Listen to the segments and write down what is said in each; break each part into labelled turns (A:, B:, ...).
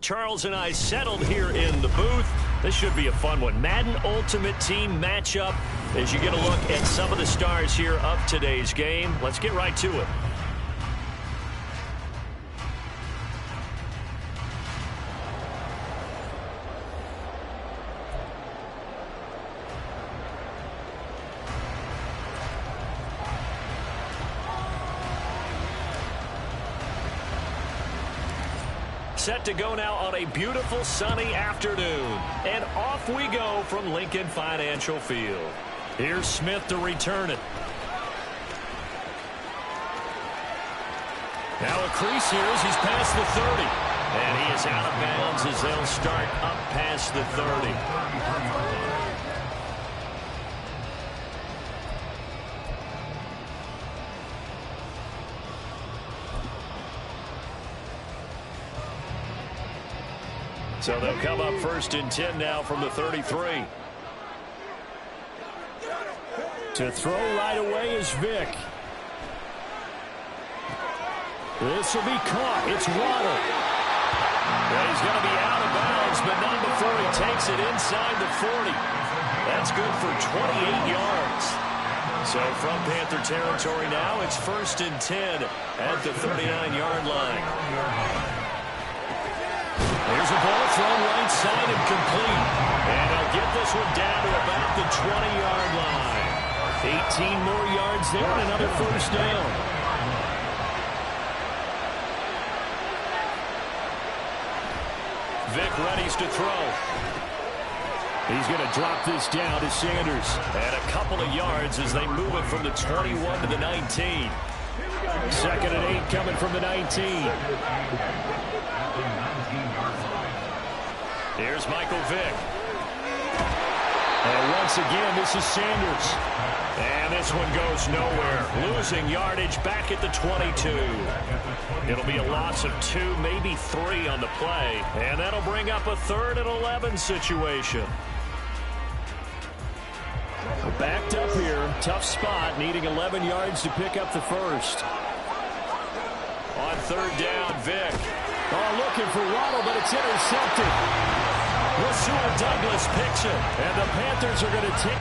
A: Charles and I settled here in the booth. This should be a fun one. Madden Ultimate Team matchup as you get a look at some of the stars here of today's game. Let's get right to it. Set to go now on a beautiful sunny afternoon. And off we go from Lincoln Financial Field. Here's Smith to return it. Now a crease here as he's past the 30. And he is out of bounds as they'll start up past the 30. So they'll come up 1st and 10 now from the 33. To throw right away is Vick. This will be caught. It's Waddle. Well, he's going to be out of bounds, but not before he takes it inside the 40. That's good for 28 yards. So from Panther territory now, it's 1st and 10 at the 39-yard line. Here's a ball thrown right side and complete. And he'll get this one down to about the 20-yard line. 18 more yards there and another 1st down. Vick readies to throw. He's going to drop this down to Sanders. And a couple of yards as they move it from the 21 to the 19. 2nd and 8 coming from the 19. Here's Michael Vick. And once again, this is Sanders. And this one goes nowhere. Losing yardage back at the 22. It'll be a loss of 2, maybe 3 on the play. And that'll bring up a 3rd and 11 situation. Backed up here. Tough spot. Needing 11 yards to pick up the 1st. On 3rd down, Vick. Oh, looking for Waddle, but it's intercepted. Rasul Douglas picks it, and the Panthers are going to take.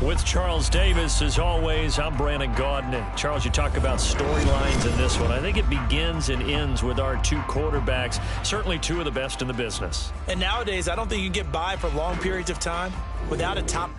A: With Charles Davis, as always, I'm Brandon Gaudin. And Charles, you talk about storylines in this one. I think it begins and ends with our 2 quarterbacks, certainly 2 of the best in the business.
B: And nowadays, I don't think you can get by for long periods of time without a top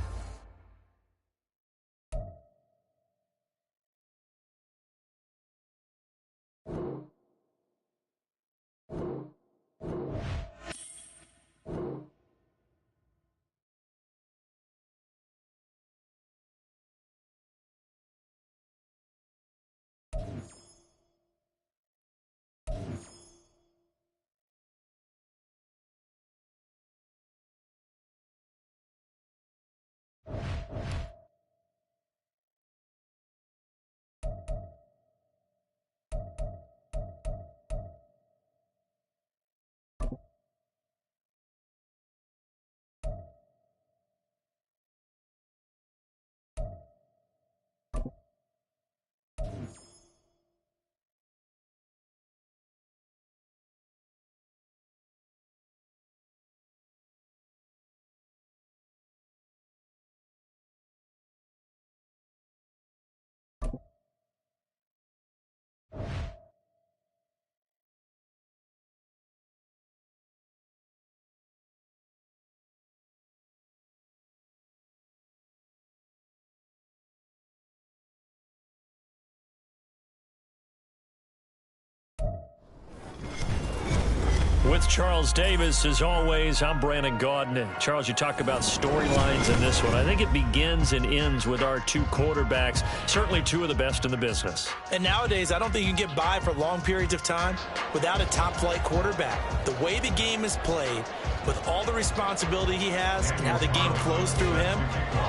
A: With Charles Davis, as always, I'm Brandon Gaudin. Charles, you talk about storylines in this one. I think it begins and ends with our two quarterbacks, certainly two of the best in the business.
B: And nowadays, I don't think you can get by for long periods of time without a top-flight quarterback. The way the game is played, with all the responsibility he has and how the game flows through him,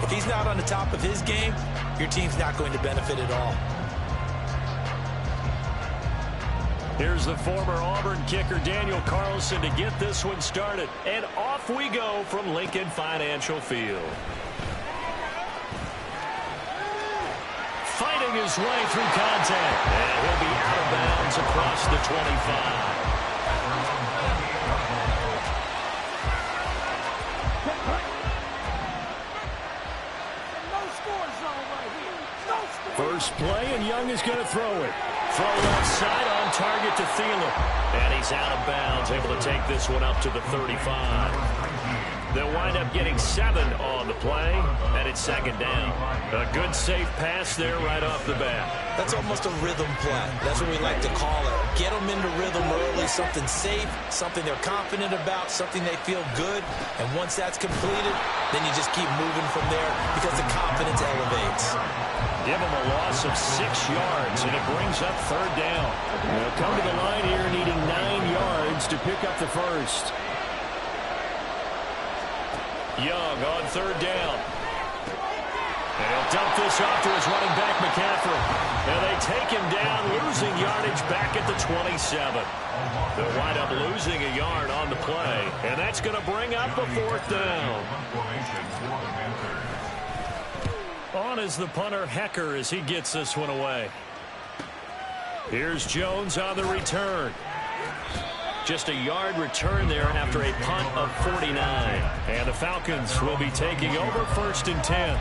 B: if he's not on the top of his game, your team's not going to benefit at all.
A: Here's the former Auburn kicker, Daniel Carlson, to get this one started. And off we go from Lincoln Financial Field. Fighting his way through contact. And he'll be out of bounds across the 25. First play, and Young is going to throw it. Throw left side on target to Thielen. And he's out of bounds, able to take this one up to the 35. They'll wind up getting 7 on the play, and it's second down. A good, safe pass there right off the bat.
B: That's almost a rhythm play. That's what we like to call it. Get them into rhythm early, something safe, something they're confident about, something they feel good. And once that's completed, then you just keep moving from there because the confidence elevates.
A: Give him a loss of 6 yards, and it brings up third down. They'll come to the line here needing 9 yards to pick up the first. Young on third down. And he'll dump this off to his running back, McCaffrey. And they take him down, losing yardage back at the 27. They'll wind up losing a yard on the play. And that's going to bring up a fourth down. On is the punter, Hecker, as he gets this one away. Here's Jones on the return. Just a yard return there after a punt of 49. And the Falcons will be taking over first and 10.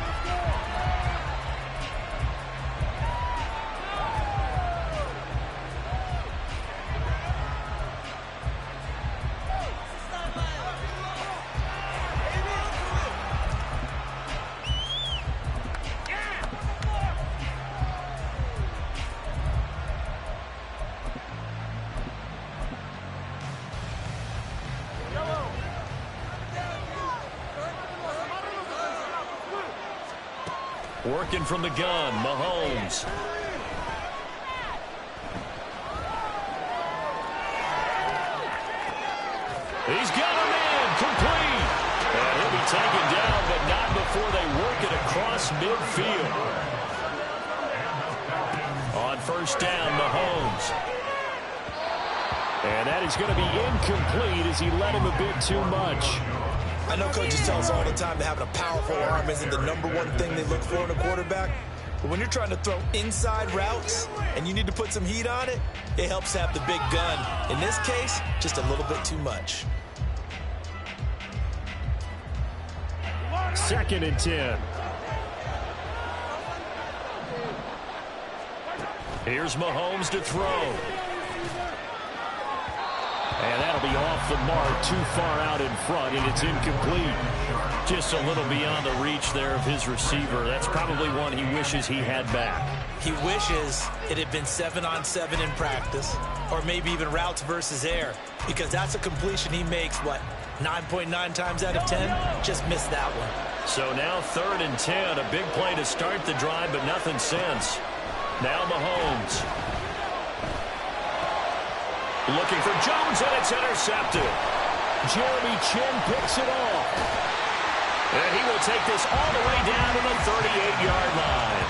A: Working from the gun, Mahomes. He's got him in, complete. And he'll be taken down, but not before they work it across midfield. On first down, Mahomes. And that is going to be incomplete as he led him a bit too much.
B: I know coaches tell us all the time that having a powerful arm isn't the #1 thing they look for in a quarterback. But when you're trying to throw inside routes and you need to put some heat on it, it helps have the big gun. In this case, just a little bit too much.
A: Second and 10. Here's Mahomes to throw. And that'll be off the mark, too far out in front, and it's incomplete. Just a little beyond the reach there of his receiver. That's probably one he wishes he had back.
B: He wishes it had been 7-on-7 in practice, or maybe even routes versus air, because that's a completion he makes, 9.9 times out of 10? Just missed that one.
A: So now third and 10, a big play to start the drive, but nothing since. Now Mahomes. Looking for Jones, and it's intercepted. Jeremy Chin picks it off. And he will take this all the way down to the 38-yard line.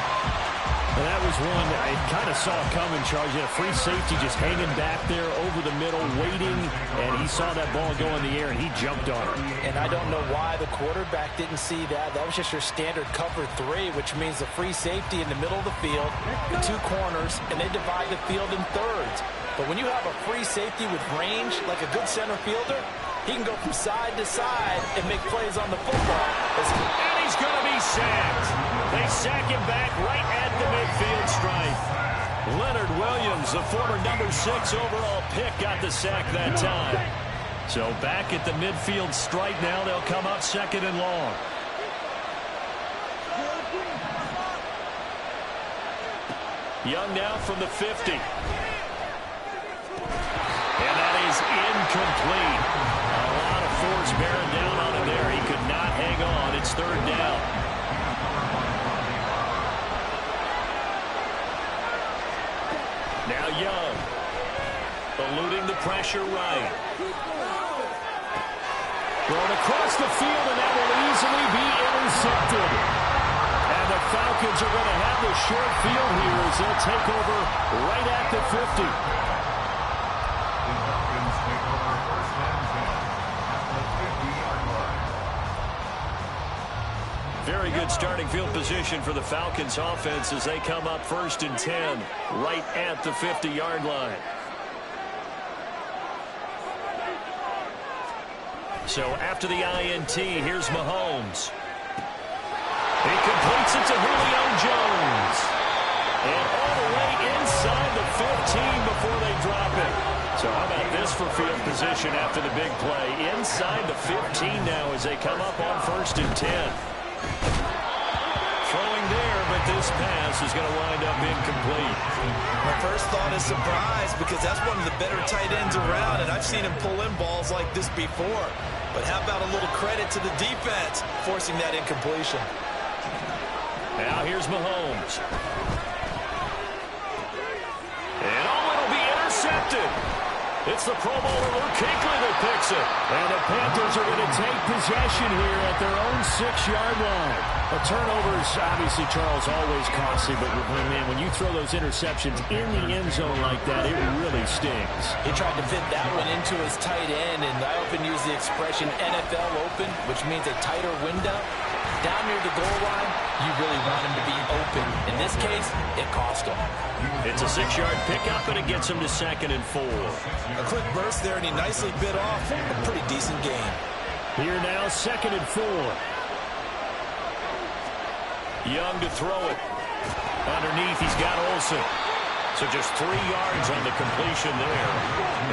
A: And that was one I kind of saw coming, Charles. You had a free safety just hanging back there over the middle, waiting, and he saw that ball go in the air, and he jumped on it.
C: And I don't know why the quarterback didn't see that. That was just your standard cover 3, which means the free safety in the middle of the field, the 2 corners, and they divide the field in thirds. But when you have a free safety with range, like a good center fielder, he can go from side to side and make plays on the football.
A: And he's going to be sacked. They sack him back right at the midfield stripe. Leonard Williams, the former #6 overall pick, got the sack that time. So back at the midfield stripe now, they'll come up second and long. Young now from the 50. And that is incomplete. A lot of force bearing down on him there. He could not hang on. It's third down. Now Young. Eluding the pressure right. Thrown across the field, and that will easily be intercepted. And the Falcons are going to have the short field here as they'll take over right at the 50. Very good starting field position for the Falcons offense as they come up 1st and 10 right at the 50-yard line. So after the INT, here's Mahomes. He completes it to Julio Jones. And all the way inside the 15 before they drop it. So how about this for field position after the big play? Inside the 15 now as they come up on 1st and 10. Throwing there, but this pass is going to wind up incomplete.
B: My first thought is surprise because that's one of the better tight ends around, and I've seen him pull in balls like this before. But how about a little credit to the defense forcing that incompletion?
A: Now here's Mahomes. And it'll be intercepted. It's the Pro Bowler Luke Kuechly that picks it. And the Panthers are going to take possession here at their own 6-yard line. A turnover is obviously, Charles, always costly, but man, when you throw those interceptions in the end zone like that, it really stings.
C: He tried to fit that one into his tight end, and I often use the expression NFL open, which means a tighter window. Down near the goal line, you really want him to be open. In this case, it cost him.
A: It's a 6-yard pickup, and it gets him to 2nd and 4.
B: A quick burst there, and he nicely bit off a pretty decent gain.
A: Here now, 2nd and 4. Young to throw it. Underneath, he's got Olsen. So just 3 yards on the completion there.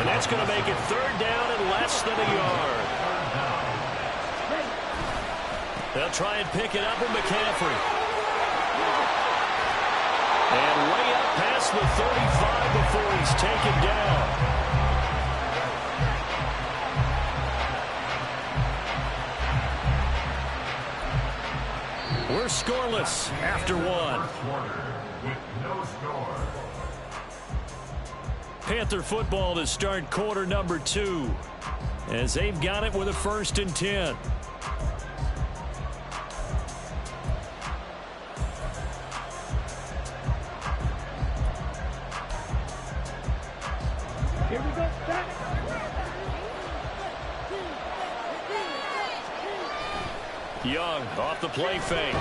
A: And that's going to make it 3rd down and less than a yard. They'll try and pick it up with McCaffrey. And way up past the 35 before he's taken down. We're scoreless after 1. Panther football to start quarter number 2 as they've got it with a 1st and 10.
D: Here we go.
A: Young off the play fake.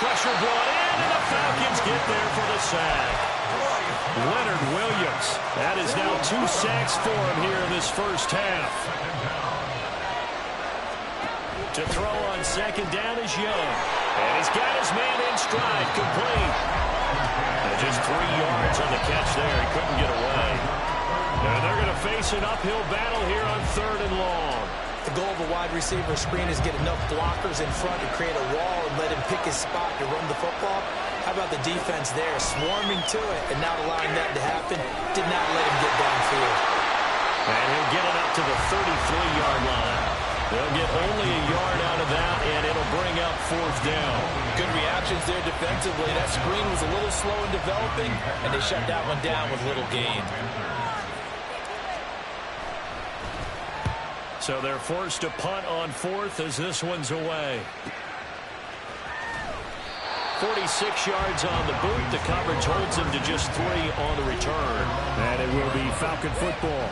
A: Pressure brought in, and the Falcons get there for the sack. Leonard Williams. That is now 2 sacks for him here in this first half. To throw on 2nd down is Young. And he's got his man in stride, complete. And just 3 yards on the catch there. He couldn't get away. And they're going to face an uphill battle here on 3rd and long.
C: The goal of a wide receiver screen is get enough blockers in front to create a wall and let him pick his spot to run the football. How about the defense there, swarming to it and not allowing that to happen? Did not let him get downfield.
A: And he'll get it up to the 33-yard line. They'll get only a yard out of that, and it'll bring up 4th down.
C: Good reactions there defensively. That screen was a little slow in developing, and they shut that one down with little gain.
A: So they're forced to punt on 4th as this one's away. 46 yards on the boot. The coverage holds him to just 3 on the return. And it will be Falcon football.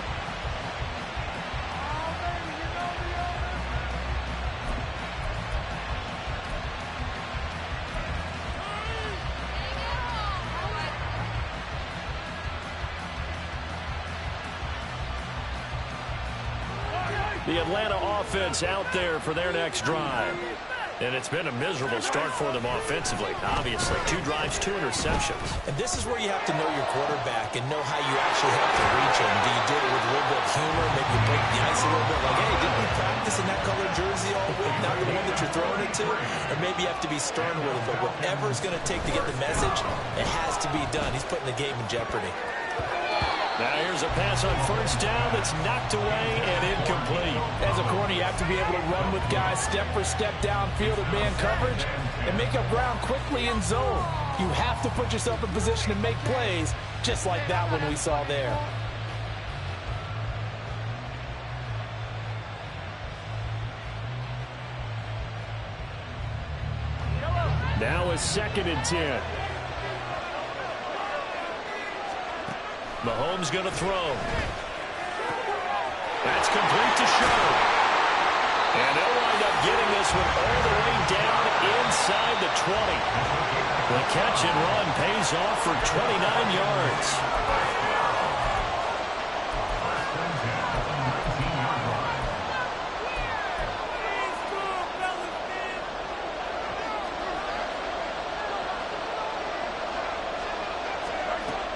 A: The Atlanta offense out there for their next drive. And it's been a miserable start for them offensively. Obviously, 2 drives, 2 interceptions.
C: And this is where you have to know your quarterback and know how you actually have to reach him. Do you do it with a little bit of humor, maybe you break the ice a little bit, like, hey, didn't we practice in that colored jersey all week, not the one that you're throwing it to? Or maybe you have to be stern with him, but whatever it's going to take to get the message, it has to be done. He's putting the game in jeopardy.
A: Now here's a pass on first down that's knocked away and incomplete.
C: As a corner, you have to be able to run with guys step for step downfield at man coverage and make up ground quickly in zone. You have to put yourself in position to make plays, just like that one we saw there.
A: Now a 2nd and 10. Mahomes going to throw. That's complete to Show. And they'll wind up getting this one all the way down inside the 20. The catch and run pays off for 29 yards.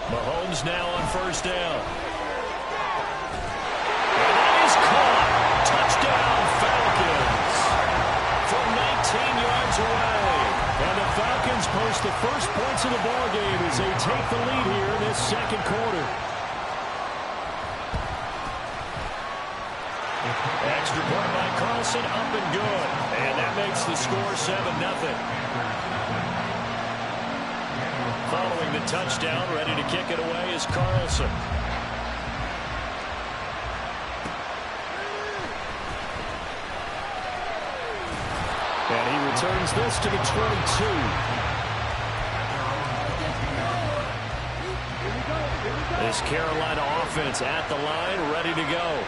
A: Mahomes now on first down. And that is caught. Touchdown, Falcons. From 19 yards away. And the Falcons post the first points of the ballgame as they take the lead here in this second quarter. Extra point by Carlson, up and good. And that makes the score 7-0. Following the touchdown, ready to kick it away is Carlson. And he returns this to the 22. This Carolina offense at the line, ready to go.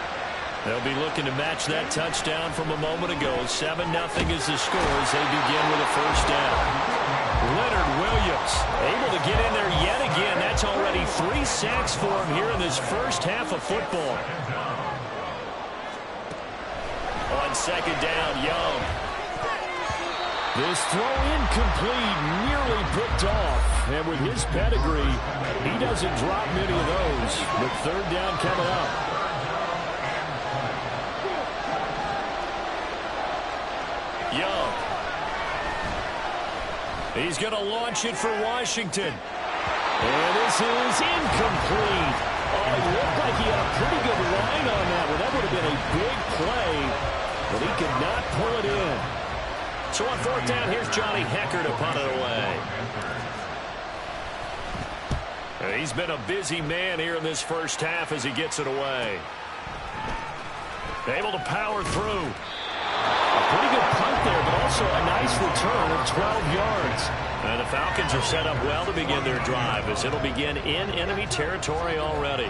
A: They'll be looking to match that touchdown from a moment ago. 7-0 is the score as they begin with a first down. Leonard Williams able to get in there yet again. That's already 3 sacks for him here in this first half of football. On second down, Young. This throw incomplete, nearly picked off. And with his pedigree, he doesn't drop many of those. With third down coming up. Young. He's going to launch it for Washington. And this is incomplete. Oh, it looked like he had a pretty good line on that one. That would have been a big play, but he could not pull it in. So on fourth down, here's Johnny Hecker to punt it away. And he's been a busy man here in this first half as he gets it away. Able to power through. A pretty good punt there, but also a nice return of 12 yards. And the Falcons are set up well to begin their drive as it'll begin in enemy territory already.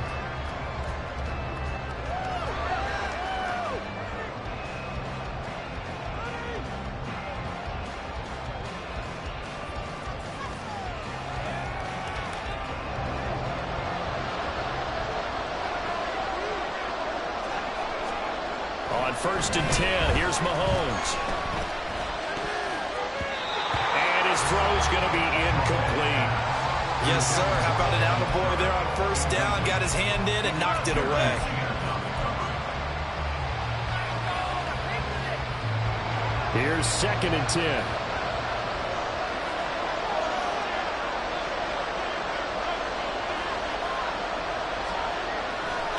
A: On 1st and 10, here's Mahomes. And his throw's going to be incomplete.
B: Yes, sir. How about an attaboy there on first down? Got his hand in and knocked it away.
A: Here's 2nd and 10.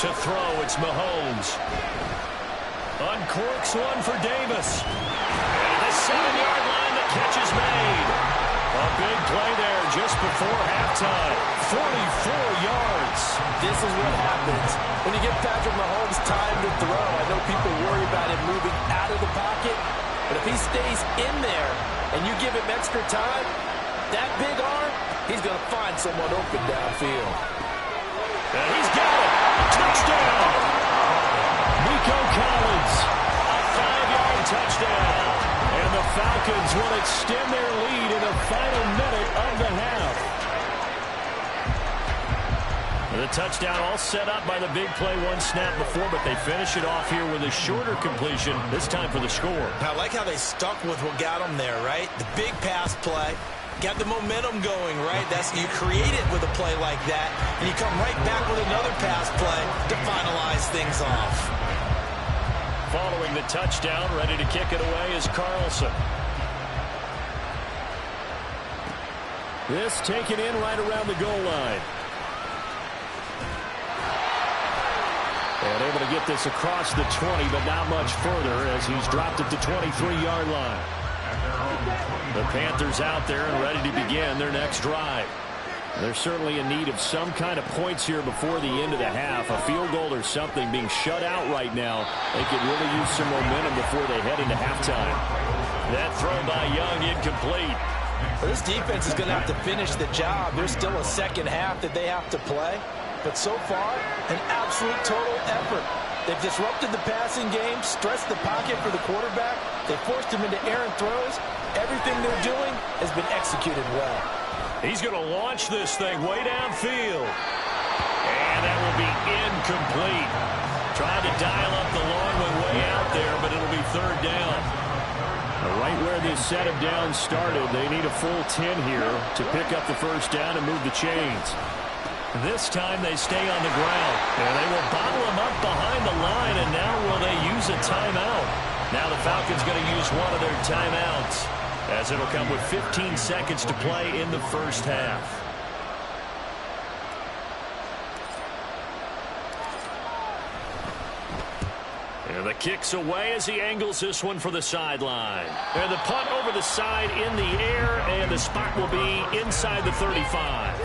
A: To throw, it's Mahomes. Uncorks one for Davis. And the 7-yard line, the catch is made. A big play there just before halftime. 44 yards.
C: This is what happens when you give Patrick Mahomes time to throw. I know people worry about him moving out of the pocket, but if he stays in there and you give him extra time, that big arm, he's going to find someone open downfield.
A: And he's got it. Touchdown. Nico Collins, a 5-yard touchdown. And the Falcons will extend their lead in the final minute of the half. The touchdown all set up by the big play one snap before, but they finish it off here with a shorter completion, this time for the score.
B: I like how they stuck with what got them there, right? The big pass play. Got the momentum going, right? That's you create it with a play like that, and you come right back with another pass play to finalize things off.
A: Following the touchdown, ready to kick it away is Carlson. This taken in right around the goal line. And able to get this across the 20, but not much further as he's dropped at the 23-yard line. The Panthers out there and ready to begin their next drive. They're certainly in need of some kind of points here before the end of the half. A field goal or something, being shut out right now. They could really use some momentum before they head into halftime. That throw by Young incomplete.
C: Well, this defense is going to have to finish the job. There's still a second half that they have to play. But so far, an absolute total effort. They've disrupted the passing game, stressed the pocket for the quarterback. They forced him into errant throws. Everything they're doing has been executed well.
A: He's going to launch this thing way downfield. And that will be incomplete. Trying to dial up the long one way out there, but it'll be third down. Right where this set of downs started, they need a full 10 here to pick up the first down and move the chains. This time they stay on the ground. And they will bottle him up behind the line, and now will they use a timeout? Now the Falcons going to use one of their timeouts, as it'll come with 15 seconds to play in the first half. And the kick's away as he angles this one for the sideline. And the punt over the side in the air, and the spot will be inside the 35.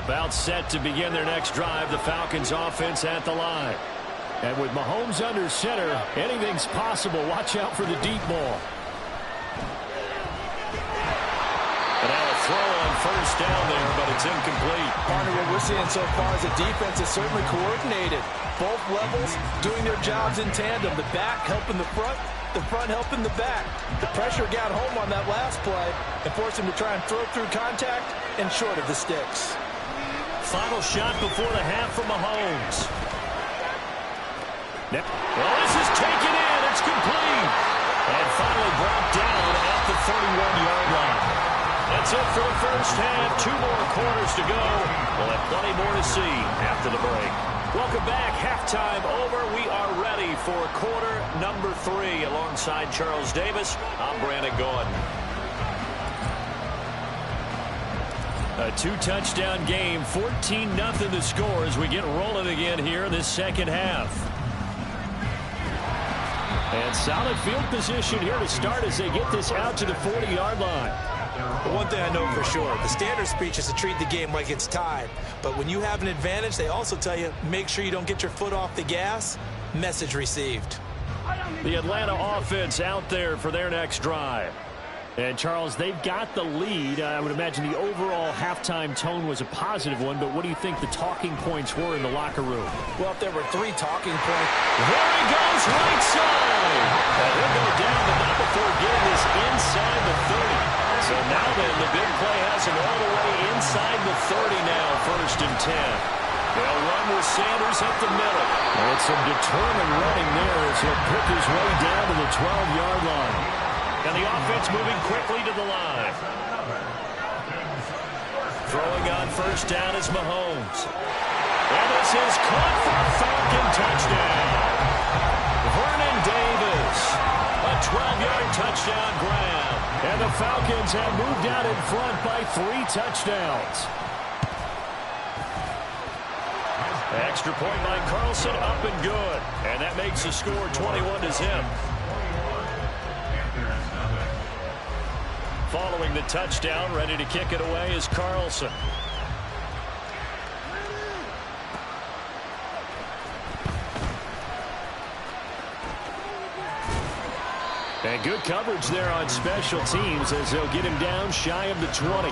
A: About set to begin their next drive, the Falcons offense at the line. And with Mahomes under center, anything's possible. Watch out for the deep ball. And now a throw on first down there, but it's incomplete.
C: Partner, what we're seeing so far is the defense is certainly coordinated. Both levels doing their jobs in tandem. The back helping the front helping the back. The pressure got home on that last play and forced him to try and throw through contact and short of the sticks.
A: Final shot before the half from Mahomes. Well, this is taken in. It's complete. And finally brought down at the 31-yard line. That's it for the first half. 2 more quarters to go. We'll have plenty more to see after the break. Welcome back. Halftime over. We are ready for quarter number 3. Alongside Charles Davis, I'm Brandon Gordon. A 2-touchdown game, 14-0 the score as we get rolling again here in this second half. And solid field position here to start as they get this out to the 40-yard line.
B: One thing I know for sure, the standard speech is to treat the game like it's tied. But when you have an advantage, they also tell you, make sure you don't get your foot off the gas. Message received.
A: The Atlanta offense out there for their next drive. And, Charles, they've got the lead. I would imagine the overall halftime tone was a positive one, but what do you think the talking points were in the locker room?
C: Well, if there were 3 talking points.
A: There he goes, right side. And he'll go down, but not before getting this inside the 30. So now then, the big play has him all the way inside the 30 now, 1st and 10. They'll run with Sanders up the middle. And some determined running there as he'll pick his way down to the 12-yard line. And the offense moving quickly to the line. Throwing on first down is Mahomes. And this is caught for a Falcon touchdown. Vernon Davis. A 12-yard touchdown grab. And the Falcons have moved out in front by 3 touchdowns. Extra point by Carlson, up and good. And that makes the score 21-0. Following the touchdown, ready to kick it away is Carlson. And good coverage there on special teams as they'll get him down shy of the 20.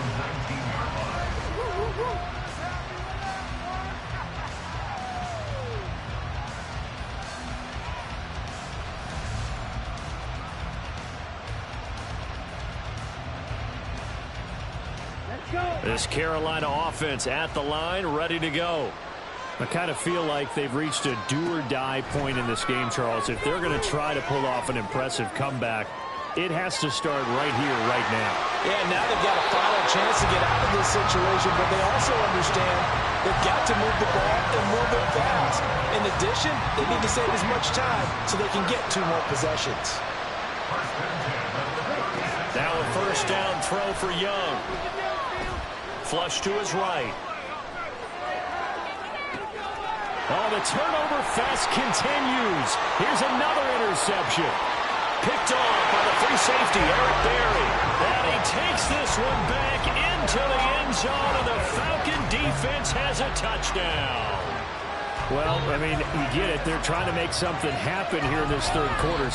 A: This Carolina offense at the line, ready to go. I kind of feel like they've reached a do-or-die point in this game, Charles. If they're going to try to pull off an impressive comeback, it has to start right here, right now.
C: Yeah, now they've got a final chance to get out of this situation, but they also understand they've got to move the ball and move it fast. In addition, they need to save as much time so they can get 2 more possessions.
A: Now a first down throw for Young. flush to his right. Oh, the turnover fest continues. Here's another interception. Picked off by the free safety, Eric Berry. And he takes this one back into the end zone, and the Falcon defense has a touchdown. Well, I mean, you get it. They're trying to make something happen here in this third quarter.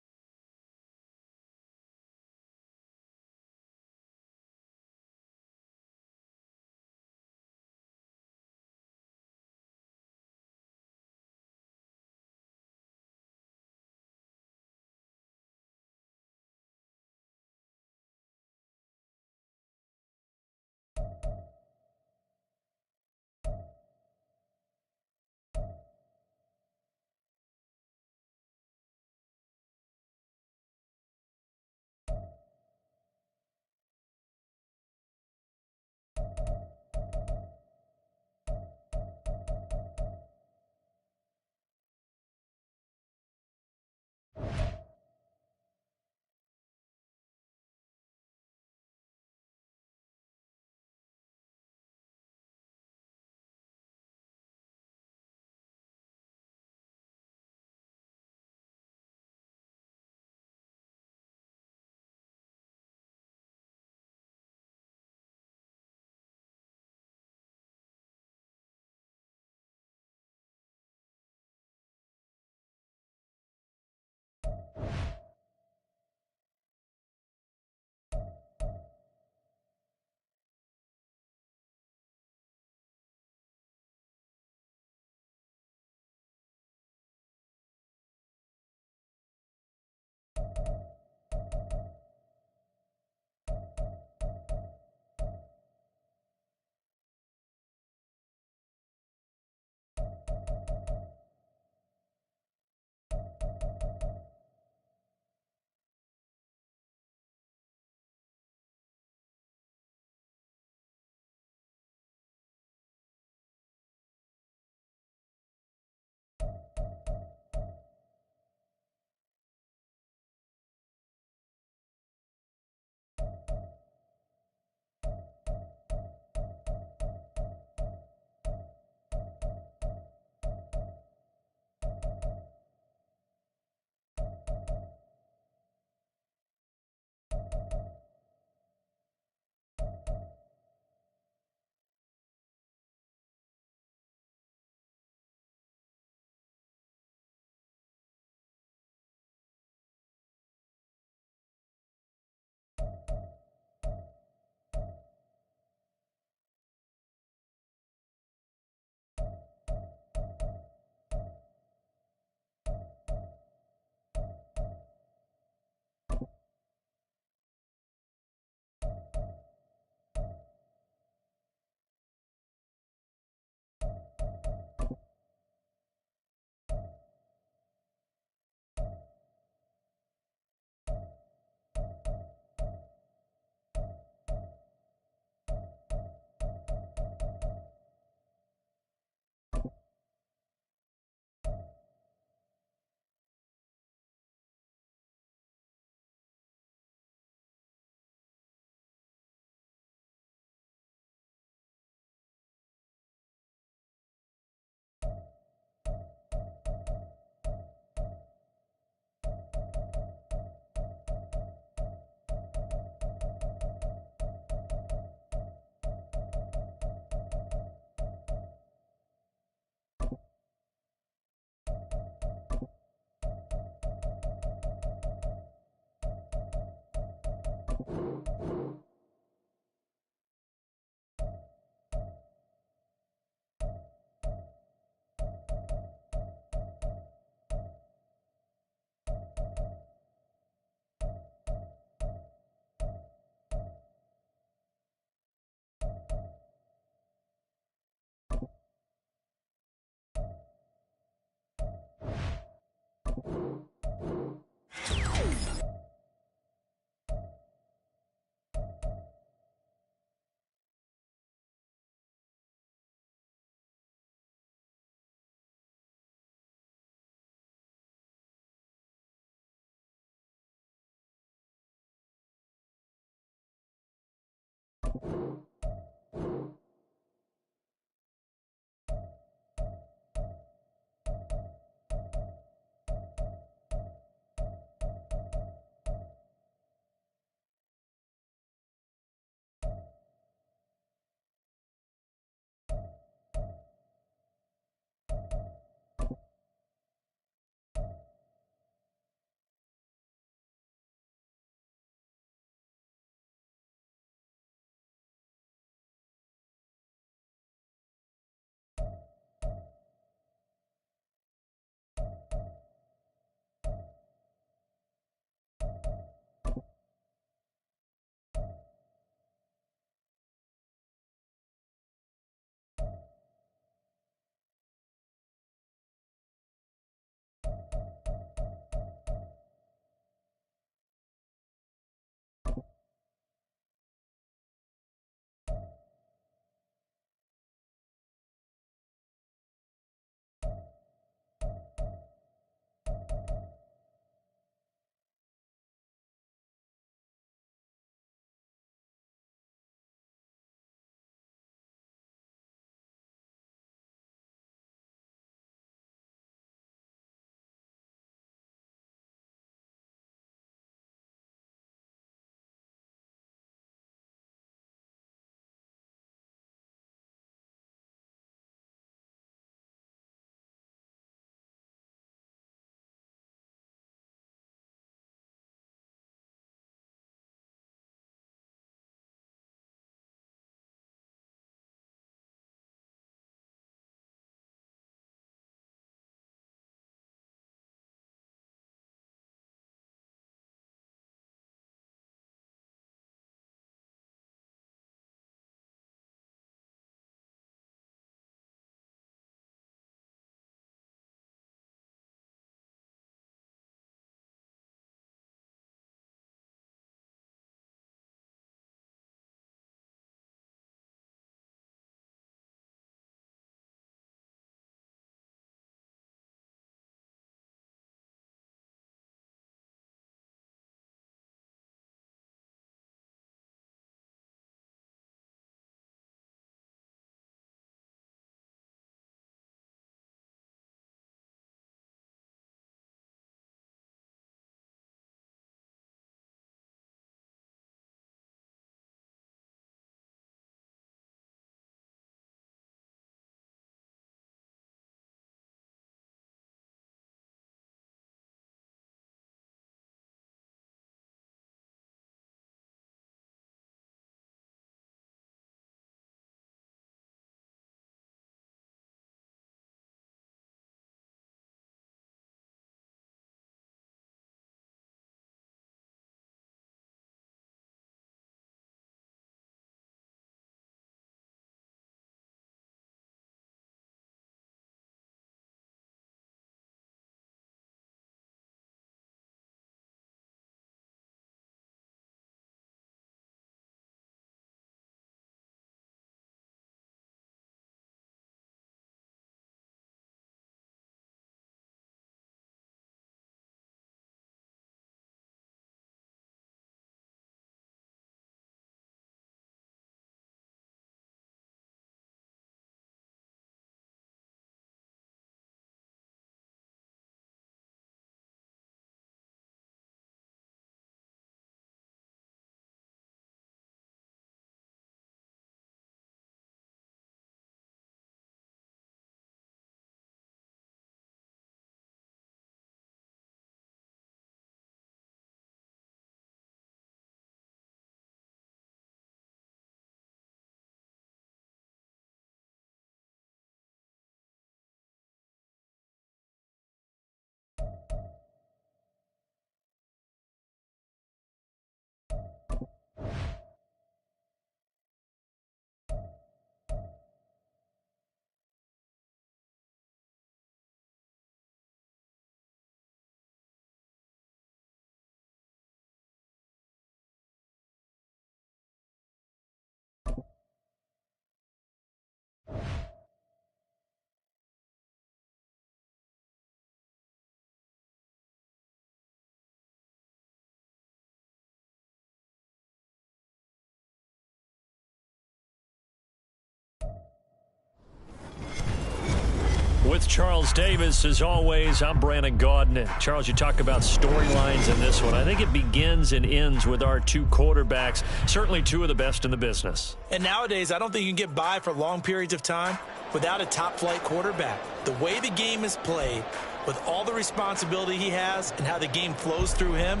A: with Charles Davis. As always, I'm Brandon Gaudin. Charles, you talk about storylines in this one. I think it begins and ends with our two quarterbacks, certainly two of the best in the business.
B: And nowadays, I don't think you can get by for long periods of time without a top-flight quarterback. The way the game is played, with all the responsibility he has and how the game flows through him,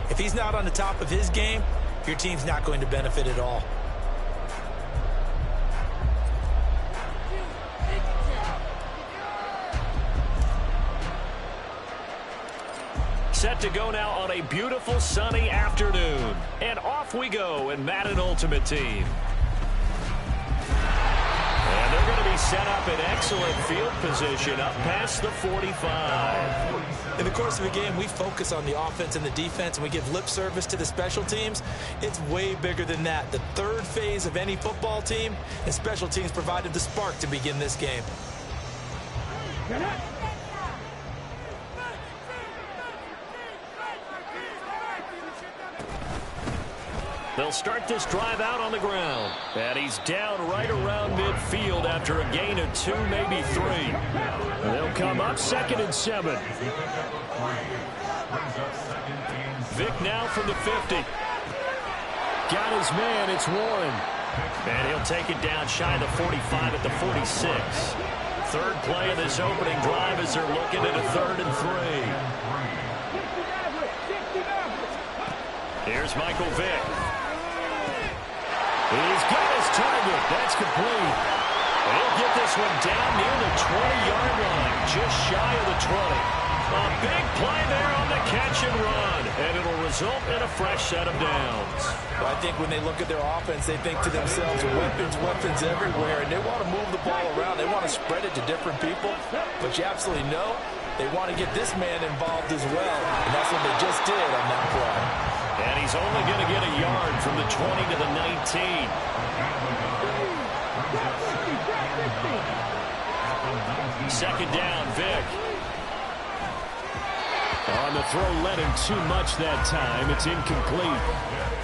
B: if he's not on the top of his game, your team's not going to benefit at all.
A: Set to go now on a beautiful sunny afternoon. And off we go in Madden Ultimate Team. And they're going to be set up in excellent field position up past the 45.
B: In the course of a game, we focus on the offense and the defense, and we give lip service to the special teams. It's way bigger than that. The third phase of any football team, and special teams provided the spark to begin this game.
A: They'll start this drive out on the ground. And he's down right around midfield after a gain of 2, maybe 3. They'll come up 2nd and 7. Vick now from the 50. Got his man, it's Warren. And he'll take it down shy of the 45 at the 46. Third play of this opening drive as they're looking at a 3rd and 3. Here's Michael Vick. He's got his target. That's complete. He'll get this one down near the 20-yard line, just shy of the 20. A big play there on the catch and run, and it'll result in a fresh set of downs.
C: Well, I think when they look at their offense, they think to themselves, weapons everywhere, and they want to move the ball around. They want to spread it to different people, but you absolutely know they want to get this man involved as well, and that's what they just did on that play.
A: And he's only going to get a yard from the 20 to the 19. Second down, Vick. On the throw, led him too much that time. It's incomplete.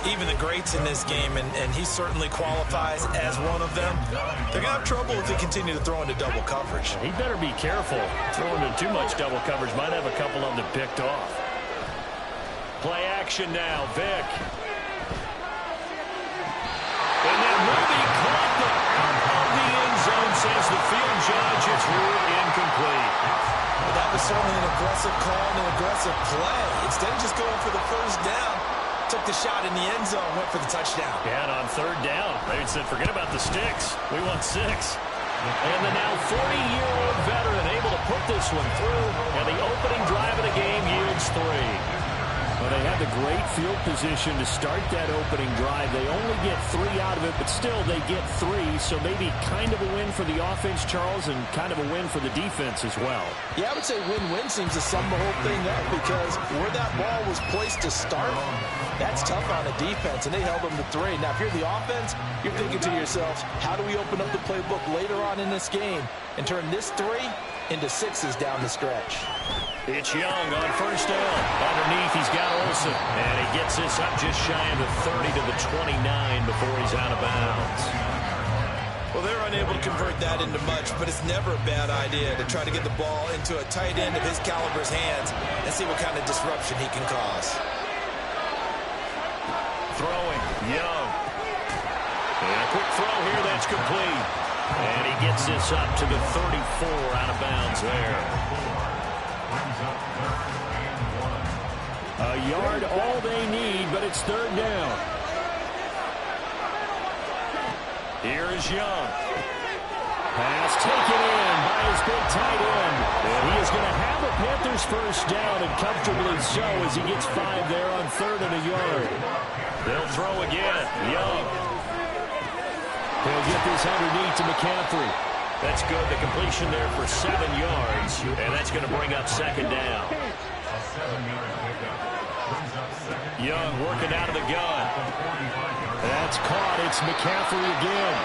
B: Even the greats in this game, and he certainly qualifies as one of them, they're going to have trouble if they continue to throw into double coverage.
A: He better be careful. Throwing into too much double coverage might have a couple of them picked off. Play action now, Vick. And then Moody caught the out of the end zone, says the field judge. It's ruled incomplete.
B: Well, that was certainly an aggressive call and an aggressive play. Instead of just going for the first down, took the shot in the end zone, went for the touchdown.
A: Yeah, and on 3rd down, they said, forget about the sticks. We want 6. And the now 40-year-old veteran able to put this one through, and the opening drive of the game yields 3.
D: Well, they had the great field position to start that opening drive. They only get 3 out of it, but still they get 3. So maybe kind of a win for the offense, Charles, and kind of a win for the defense as well.
C: Yeah, I would say win-win seems to sum the whole thing up because where that ball was placed to start, that's tough on the defense, and they held them to 3. Now, if you're the offense, you're thinking to yourselves, how do we open up the playbook later on in this game and turn this 3 into 6s down the stretch?
A: It's Young on first down. Underneath, he's got Olsen. And he gets this up just shy of the 30 to the 29 before he's out of bounds.
B: Well, they're unable to convert that into much, but it's never a bad idea to try to get the ball into a tight end of his caliber's hands and see what kind of disruption he can cause.
A: Throwing, Young. And a quick throw here, that's complete. And he gets this up to the 34 out of bounds there.
D: A yard all they need, but it's 3rd down.
A: Here is Young.
D: Pass taken in by his big tight end. And he is going to have a Panthers first down, and comfortably so as he gets 5 there on 3rd and a yard.
A: They'll throw again. Young.
D: He'll get this underneath to McCaffrey.
A: That's good. The completion there for 7 yards. And that's going to bring up 2nd down. Young working out of the gun.
D: That's caught. It's McCaffrey again.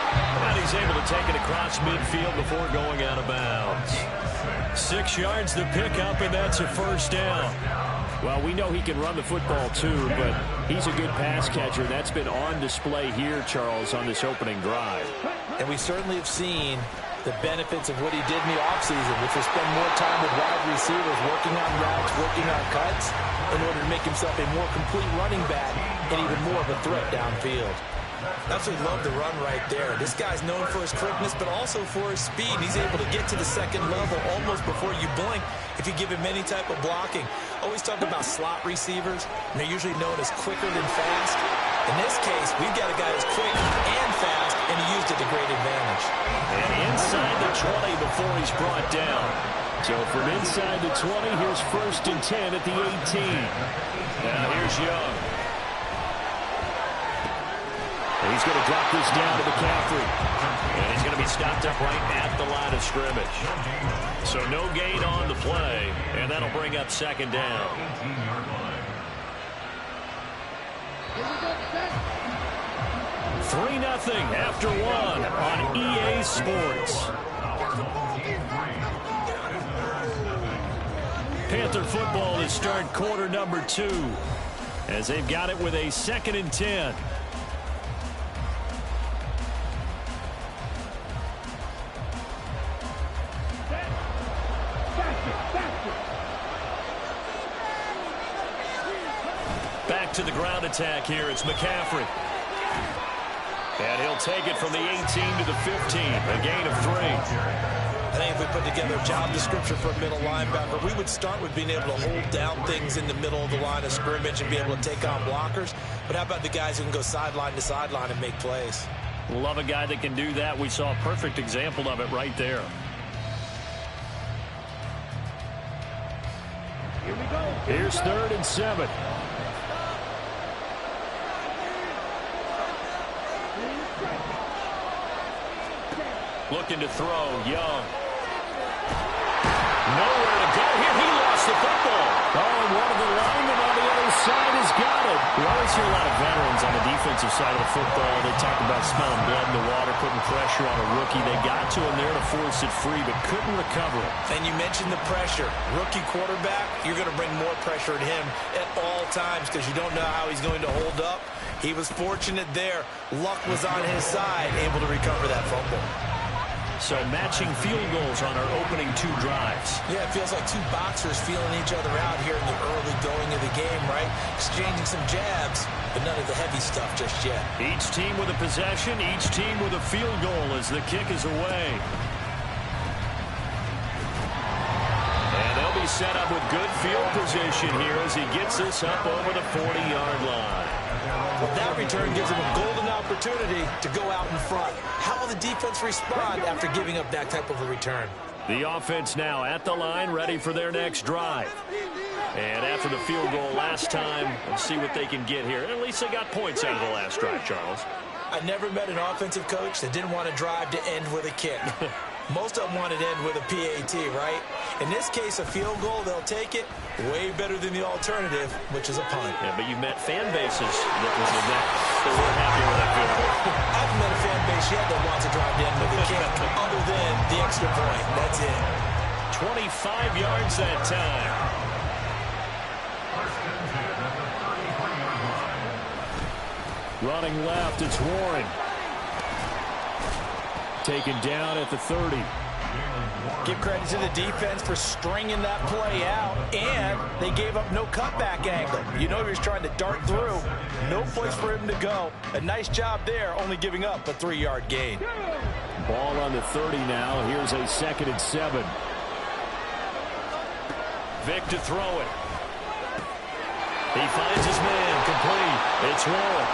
A: And he's able to take it across midfield before going out of bounds. 6 yards to pick up, and that's a first down.
D: Well, we know he can run the football too, but he's a good pass catcher. That's been on display here, Charles, on this opening drive.
C: And we certainly have seen the benefits of what he did in the offseason, which was spend more time with wide receivers, working on routes, working on cuts, in order to make himself a more complete running back and even more of a threat downfield. Absolutely love the run right there. This guy's known for his quickness, but also for his speed. He's able to get to the second level almost before you blink if you give him any type of blocking. Always talk about slot receivers, and they're usually known as quicker than fast. In this case, we've got a guy who's quick and fast, and he used it to great advantage.
D: And inside the 20 before he's brought down. So from inside the 20, here's 1st and 10 at the 18. Now here's Young. He's going to drop this down to McCaffrey. And he's going to be stopped up right at the line of scrimmage. So no gain on the play, and that'll bring up 2nd down. 3-0 after 1 on EA Sports. Panther football to start quarter number 2 as they've got it with a 2nd and 10. Back to the ground attack here. It's McCaffrey. And he'll take it from the 18 to the 15. A gain of 3.
C: I think if we put together a job description for a middle linebacker, we would start with being able to hold down things in the middle of the line of scrimmage and be able to take on blockers. But how about the guys who can go sideline to sideline and make plays?
D: Love a guy that can do that. We saw a perfect example of it right there.
E: Here we go.
D: Here's 3rd and 7. Looking to throw, Young. Nowhere to go here. He lost the football. Oh, and one of the linemen on the other side has got it. We always hear a lot of veterans on the defensive side of the football. They talk about smelling blood in the water, putting pressure on a rookie. They got to him there to force it free, but couldn't recover it.
C: And you mentioned the pressure. Rookie quarterback, you're going to bring more pressure at him at all times because you don't know how he's going to hold up. He was fortunate there. Luck was on his side, able to recover that fumble.
D: So matching field goals on our opening 2 drives.
C: Yeah, it feels like 2 boxers feeling each other out here in the early going of the game, right? Exchanging some jabs, but none of the heavy stuff just yet.
D: Each team with a possession, each team with a field goal as the kick is away. And they'll be set up with good field position here as he gets this up over the 40-yard line.
C: Well, that return gives him a golden opportunity to go out in front. How will the defense respond after giving up that type of a return?
D: The offense now at the line, ready for their next drive. And after the field goal last time, we'll see what they can get here. At least they got points out of the last drive, Charles.
C: I never met an offensive coach that didn't want to drive to end with a kick. Most of them want to end with a PAT, right? In this case, a field goal, they'll take it. Way better than the alternative, which is a punt.
D: Yeah, but you've met fan bases that were happy with that field goal.
C: I've met a fan base yet that wants to drive to end with a kick, other than the extra point. That's it.
D: 25 yards that time. Running left, it's Warren. Taken down at the 30.
C: Give credit to the defense for stringing that play out, and they gave up no cutback angle. You know he was trying to dart through. No place for him to go. A nice job there, only giving up a 3-yard gain.
D: Ball on the 30 now. Here's a 2nd and 7. Vic to throw it. He finds his man, complete. It's Warren.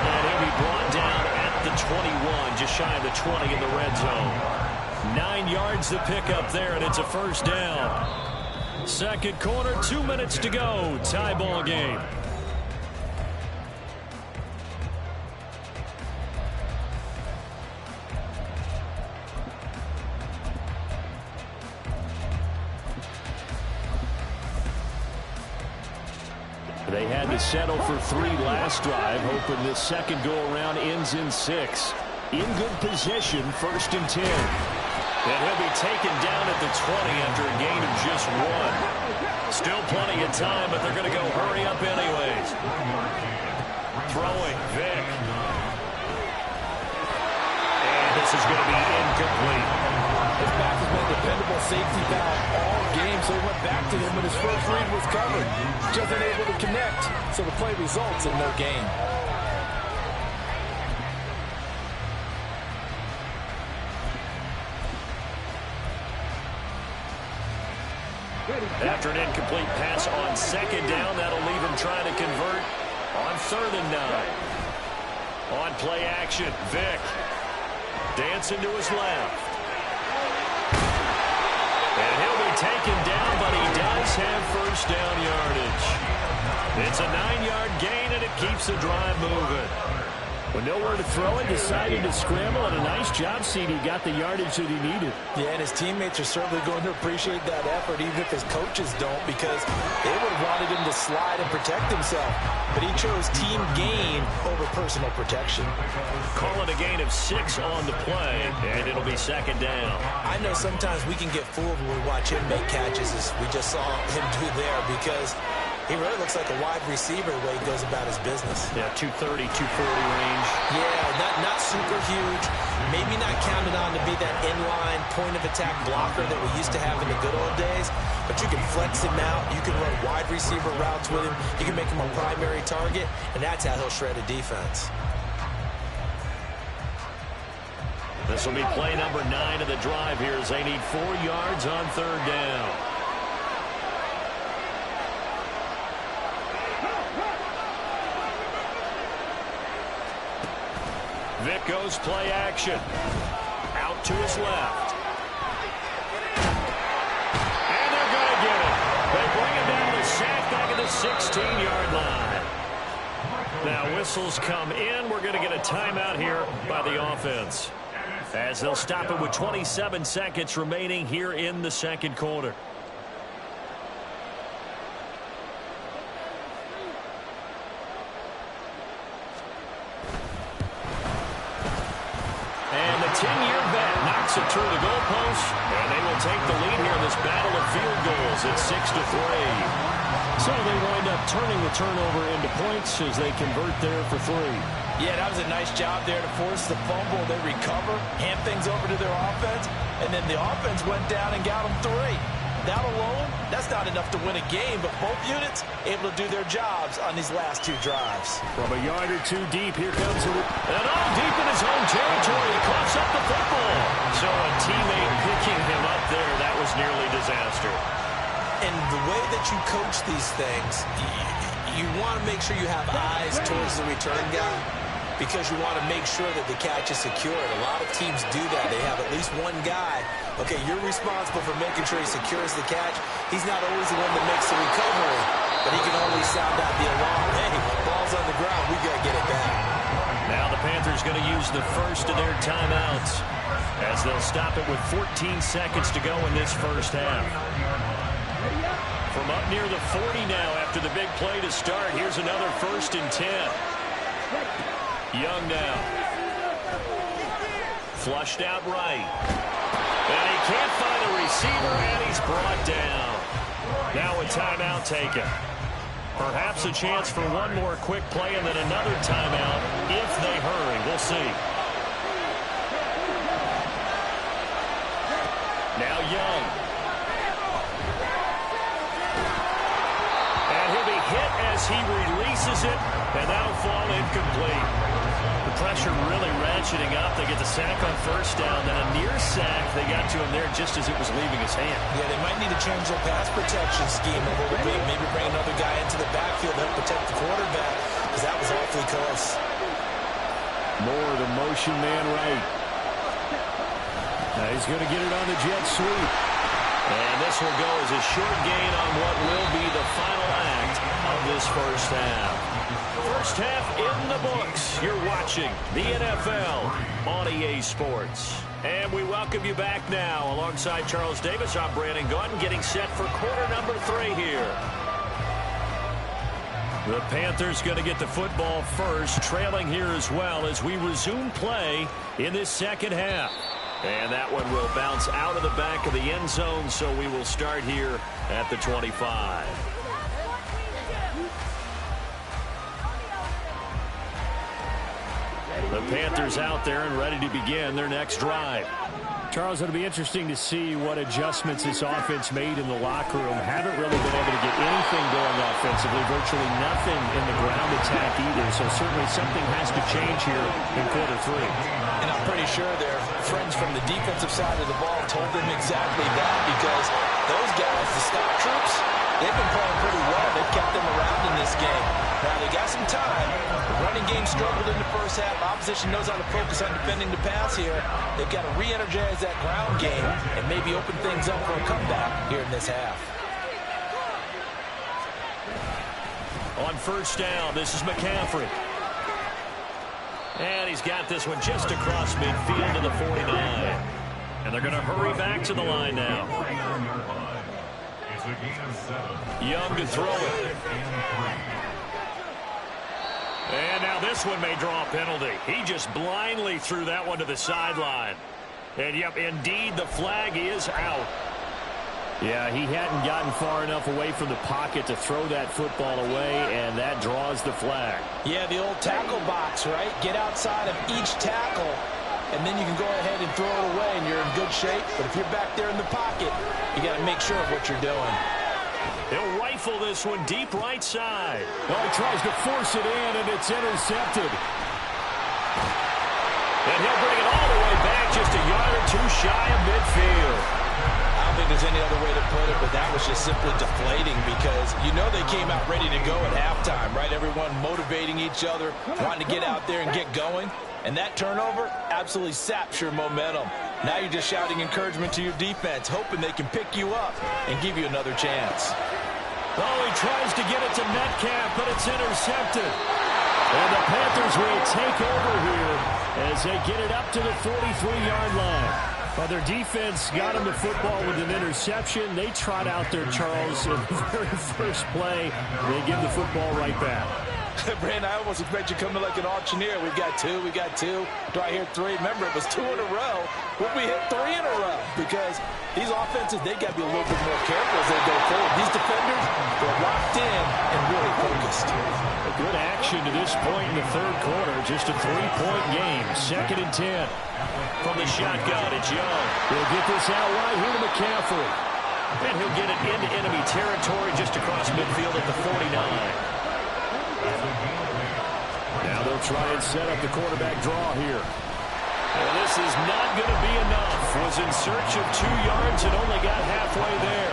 D: And he'll be brought down at the 21, just shy of the 20 in the red zone. 9 yards to pick up there, and it's a 1st down. Second quarter, 2 minutes to go. Tie ball game. They had to settle for 3 last drive, hoping this second go-around ends in 6. In good position, 1st and 10. And he'll be taken down at the 20 after a gain of just 1. Still plenty of time, but they're going to go hurry up anyways. Throwing, Vic. And this is going to be incomplete.
C: a dependable safety valve all game, so he went back to him when his first read was covered. Just unable to connect, so the play results in no gain.
A: After an incomplete pass on second down, that'll leave him trying to convert on 3rd and 9. On play action, Vick dancing to his left. And he'll be taken down, but he does have first down yardage. It's a 9-yard gain, and it keeps the drive moving.
D: With nowhere to throw it, decided to scramble, and a nice job, CD. Got the yardage that he needed.
C: Yeah, and his teammates are certainly going to appreciate that effort, even if his coaches don't, because they would have wanted him to slide and protect himself. But he chose team gain over personal protection.
A: Call it a gain of 6 on the play, and it'll be 2nd down.
B: I know sometimes we can get fooled when we watch him make catches, as we just saw him do there, because he really looks like a wide receiver the way he goes about his business.
A: Yeah, 230, 240 range.
B: Yeah, not super huge. Maybe not counted on to be that inline point-of-attack blocker that we used to have in the good old days. But you can flex him out. You can run wide receiver routes with him. You can make him a primary target, and that's how he'll shred a defense.
A: This will be play number 9 of the drive here as they need 4 yards on 3rd down. Vick goes play action. Out to his left. And they're going to get it. They bring him down to sack back at the 16-yard line. Now whistles come in. We're going to get a timeout here by the offense, as they'll stop it with 27 seconds remaining here in the 2nd quarter. And the 10-year vet knocks it through the goalpost, and they will take the lead here in this battle of field goals at 6-3.
D: So they wind up turning the turnover into points as they convert there for 3.
C: Yeah, that was a nice job there to force the fumble. They recover, hand things over to their offense, and then the offense went down and got them 3. That alone, that's not enough to win a game, but both units able to do their jobs on these last 2 drives.
D: From a yard or 2 deep, here comes it.
A: And all deep in his own territory, he coughs up the football. So a teammate picking him up there, that was nearly disaster.
B: And the way that you coach these things, you want to make sure you have eyes towards the return guy, because you want to make sure that the catch is secured. A lot of teams do that. They have at least one guy. Okay, you're responsible for making sure he secures the catch. He's not always the one that makes the recovery, but he can always sound out the alarm. Hey, ball's on the ground. We got to get it back.
A: Now the Panthers going to use the first of their timeouts, as they'll stop it with 14 seconds to go in this first half. From up near the 40 now after the big play to start, here's another 1st and 10. Young now. Flushed out right. And he can't find a receiver, and he's brought down. Now a timeout taken. Perhaps a chance for one more quick play and then another timeout if they hurry. We'll see. Now Young. And he'll be hit as he releases it, and that'll fall incomplete. The pressure really ratcheting up. They get the sack on 1st down, then a near sack. They got to him there just as it was leaving his hand.
B: Yeah, they might need to change their pass protection scheme a little bit. Maybe bring another guy into the backfield to help protect the quarterback, because that was awfully close.
D: More of the motion man right. Now he's going to get it on the jet sweep.
A: And this will go as a short gain on what will be the final act of this first half. First half in the books. You're watching the NFL on EA Sports. And we welcome you back now. Alongside Charles Davis, I'm Brandon Gaudin, getting set for quarter number 3 here. The Panthers going to get the football first, trailing here as well as we resume play in this second half. And that one will bounce out of the back of the end zone, so we will start here at the 25. The Panthers out there and ready to begin their next drive.
D: Charles, it'll be interesting to see what adjustments this offense made in the locker room. Haven't really been able to get anything going offensively, virtually nothing in the ground attack either. So certainly something has to change here in quarter 3.
C: And I'm pretty sure their friends from the defensive side of the ball told them exactly that, because those guys, the stock troops, they've been playing pretty well. They've kept them around in this game. Now, they got some time. The running game struggled in the first half. Opposition knows how to focus on defending the pass here. They've got to re-energize that ground game and maybe open things up for a comeback here in this half.
A: On first down, this is McCaffrey. And he's got this one just across midfield to the 49. And they're going to hurry back to the line now. Young to throw it. And now this one may draw a penalty. He just blindly threw that one to the sideline. And, yep, indeed, the flag is out.
D: Yeah, he hadn't gotten far enough away from the pocket to throw that football away, and that draws the flag.
C: Yeah, the old tackle box, right? Get outside of each tackle, and then you can go ahead and throw it away, and you're in good shape. But if you're back there in the pocket, you got to make sure of what you're doing.
A: He'll rifle this one deep right side.
D: Oh, he tries to force it in, and it's intercepted.
A: And he'll bring it all the way back, just a yard or two shy of midfield.
C: I don't think there's any other way to put it, but that was just simply deflating, because you know they came out ready to go at halftime, right? Everyone motivating each other, wanting to get out there and get going. And that turnover absolutely saps your momentum. Now you're just shouting encouragement to your defense, hoping they can pick you up and give you another chance.
A: Oh, he tries to get it to Metcalf, but it's intercepted.
D: And the Panthers will take over here as they get it up to the 43-yard line. Well, their defense got them the football with an interception. They trot out there, Charles, in the very first play. They give the football right back.
C: Brandon, I almost expect you coming like an auctioneer. We've got two. Do I hear three? Remember, it was 2 in a row. Would we hit 3 in a row? Because these offenses, they got to be a little bit more careful as they go forward. These defenders, they're locked in and really focused.
D: A good action to this point in the third quarter. Just a 3-point game. 2nd and 10.
A: From the shotgun, it's Young.
D: He'll get this out right here to McCaffrey.
A: And he'll get it into enemy territory just across midfield at the 49.
D: Now they'll try and set up the quarterback draw here.
A: Well, this is not going to be enough. Was in search of 2 yards and only got halfway there.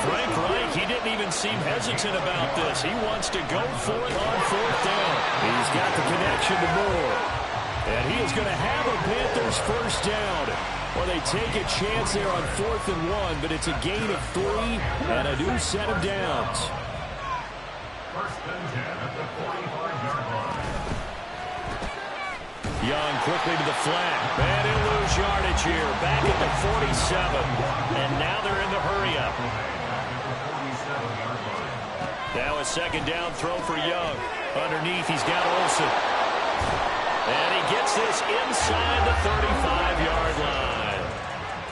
A: Frank Reich, he didn't even seem hesitant about this. He wants to go for it on 4th down.
D: He's got the connection to Moore. And he is going to have a Panthers first down. Well, they take a chance there on 4th and 1, but it's a gain of 3 and a new set of downs.
A: Young quickly to the flat. And he'll lose yardage here. Back at the 47. And now they're in the hurry-up. Now a 2nd down throw for Young. Underneath, he's got Olsen. And he gets this inside the 35-yard line.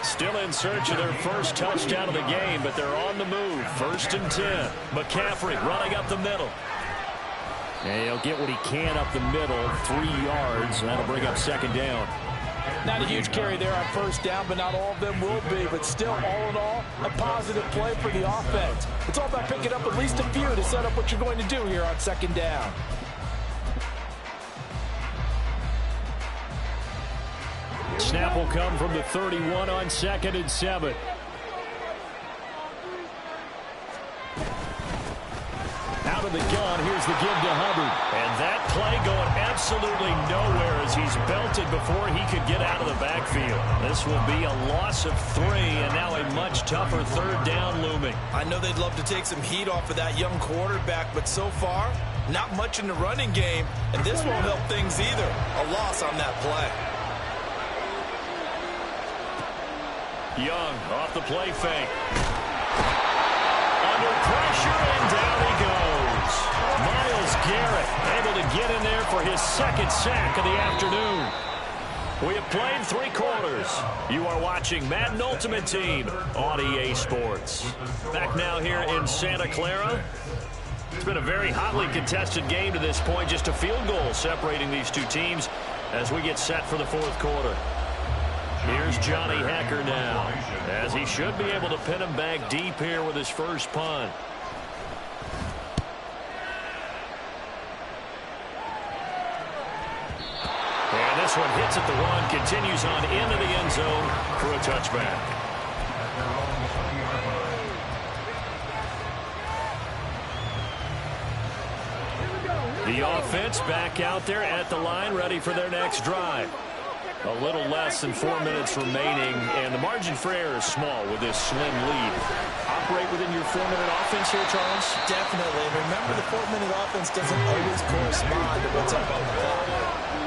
A: Still in search of their first touchdown of the game, but they're on the move. 1st and 10. McCaffrey running up the middle.
D: And he'll get what he can up the middle, 3 yards, and that'll bring up 2nd down.
C: Not a huge carry there on 1st down, but not all of them will be. But still, all in all, a positive play for the offense. It's all about picking up at least a few to set up what you're going to do here on 2nd down.
D: Snap will come from the 31 on 2nd and 7. Out of the gun, here's the give to Hubbard.
A: And that play going absolutely nowhere as he's belted before he could get out of the backfield. This will be a loss of 3, and now a much tougher 3rd down looming.
C: I know they'd love to take some heat off of that young quarterback, but so far, not much in the running game, and this won't help things either. A loss on that play.
A: Young off the play fake. Under pressure, and down he goes. Myles Garrett able to get in there for his 2nd sack of the afternoon. We have played 3 quarters. You are watching Madden Ultimate Team on EA Sports. Back now here in Santa Clara. It's been a very hotly contested game to this point. Just a field goal separating these 2 teams as we get set for the 4th quarter. Here's Johnny Hacker now, as he should be able to pin him back deep here with his first punt. And this one hits at the 1, continues on into the end zone for a touchback. The offense back out there at the line, ready for their next drive. A little less than 4 minutes remaining, and the margin for error is small with this slim lead. Operate within your 4-minute offense here, Charles?
C: Definitely. Remember, the 4-minute offense doesn't always correspond to what's up on the clock.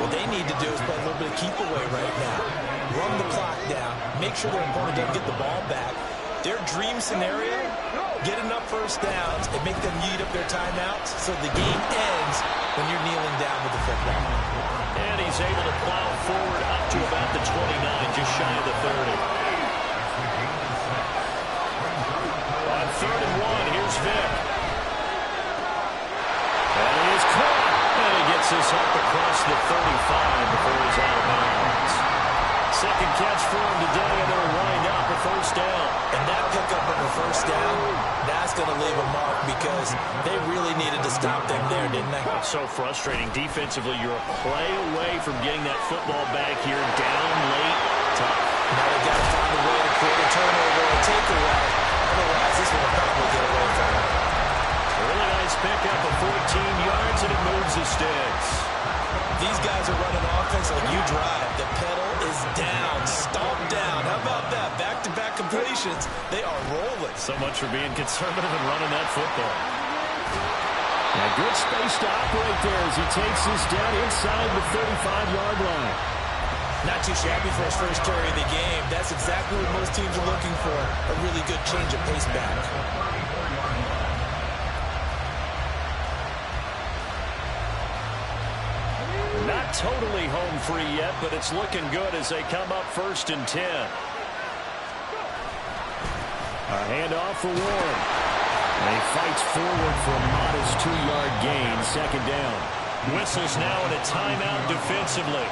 C: What they need to do is play a little bit of keep away right now. Run the clock down. Make sure their opponent doesn't get the ball back. Their dream scenario, get enough first downs and make them eat up their timeouts so the game ends when you're kneeling down with the football.
A: And he's able to plow forward up to about the 29, just shy of the 30. On 3rd and 1, here's Vic. And he is caught. And he gets this up across the 35 before he's out of bounds. Second catch for him today, and they'll wind up a first down.
C: And that pickup of a first down, that's going to leave a mark because they really needed to stop them there, didn't they?
A: So frustrating. Defensively, you're a play away from getting that football back here, down late. Tough.
C: Now they got to find a way to create a turnover or a takeaway. Otherwise, this one will probably get away from them.
A: Really nice pickup of 14 yards, and it moves the sticks.
C: These guys are running offense like you drive. The pedal is down, stomp down. How about that? Back-to-back completions. They are rolling.
A: So much for being conservative and running that football.
D: And good space to operate there as he takes this down inside the 35-yard line.
C: Not too shabby for his first carry of the game. That's exactly what most teams are looking for. A really good change of pace back.
A: Not totally home free yet, but it's looking good as they come up 1st and 10.
D: A handoff for Warren. And he fights forward for a modest 2-yard gain, 2nd down.
A: Whistles now in a timeout defensively.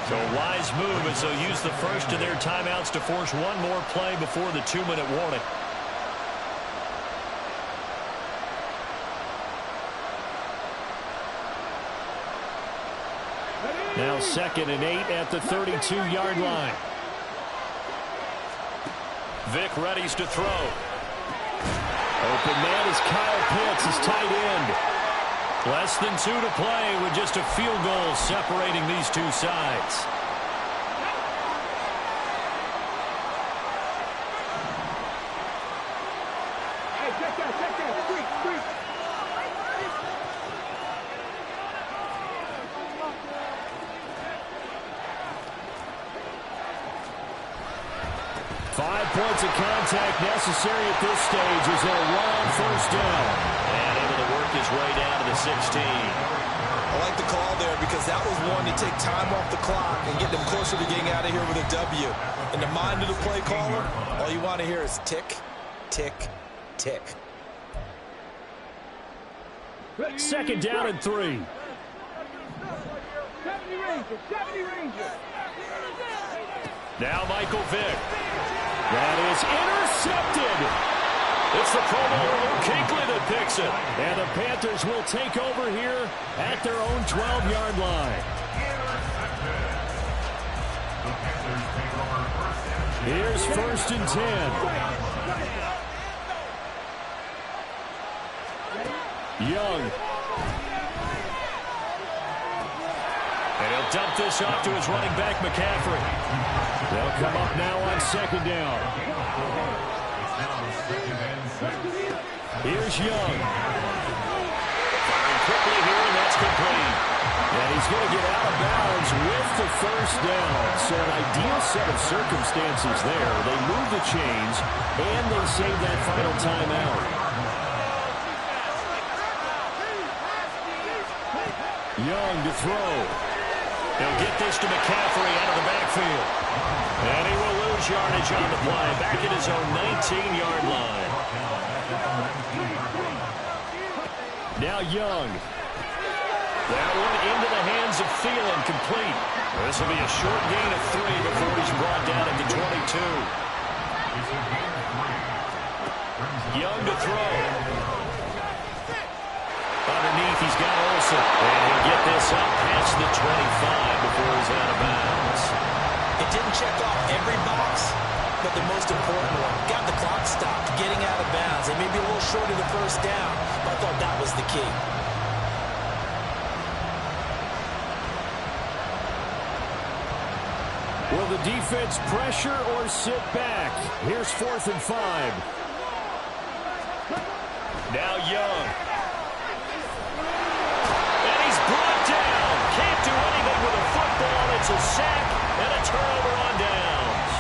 A: So a wise move as they'll use the first of their timeouts to force one more play before the 2-minute warning.
D: Now 2nd and 8 at the 32-yard line.
A: Vic readies to throw.
D: Open man is Kyle Pitts, his tight end.
A: Less than 2 to play with just a field goal separating these two sides.
D: Points of contact necessary at this stage as they'll run on 1st down.
A: And able to work his way down to the 16.
C: I like the call there because that was one to take time off the clock and get them closer to getting out of here with a W. In the mind of the play caller, all you want to hear is tick, tick, tick.
D: 2nd down and 3.
E: 70 Rangers.
A: Now Michael Vick.
D: That is intercepted.
A: It's the Pro Bowler Kinkley that picks it.
D: And the Panthers will take over here at their own 12-yard line. Here's 1st and 10. Young.
A: And he'll dump this off to his running back, McCaffrey.
D: They'll come up now on 2nd down. Here's Young.
A: Firing quickly here, and that's complete.
D: And he's going to get out of bounds with the 1st down. So an ideal set of circumstances there. They move the chains, and they save that final timeout. Young to throw.
A: He'll get this to McCaffrey out of the backfield. And he will lose yardage on the play. Back at his own 19-yard line.
D: Now Young.
A: That one into the hands of Thielen, complete. This will be a short gain of 3 before he's brought down at the 22. Young to throw. Underneath, he's got Olsen. And he'll get this up past the 25 before he's out of bounds.
B: It didn't check off every box, but the most important one. Got the clock stopped, getting out of bounds. They may be a little short of the first down, but I thought that was the key.
D: Will the defense pressure or sit back? Here's 4th and 5.
A: Now Young. And he's brought down. Can't do anything with a football. It's a sack and a turnover on downs.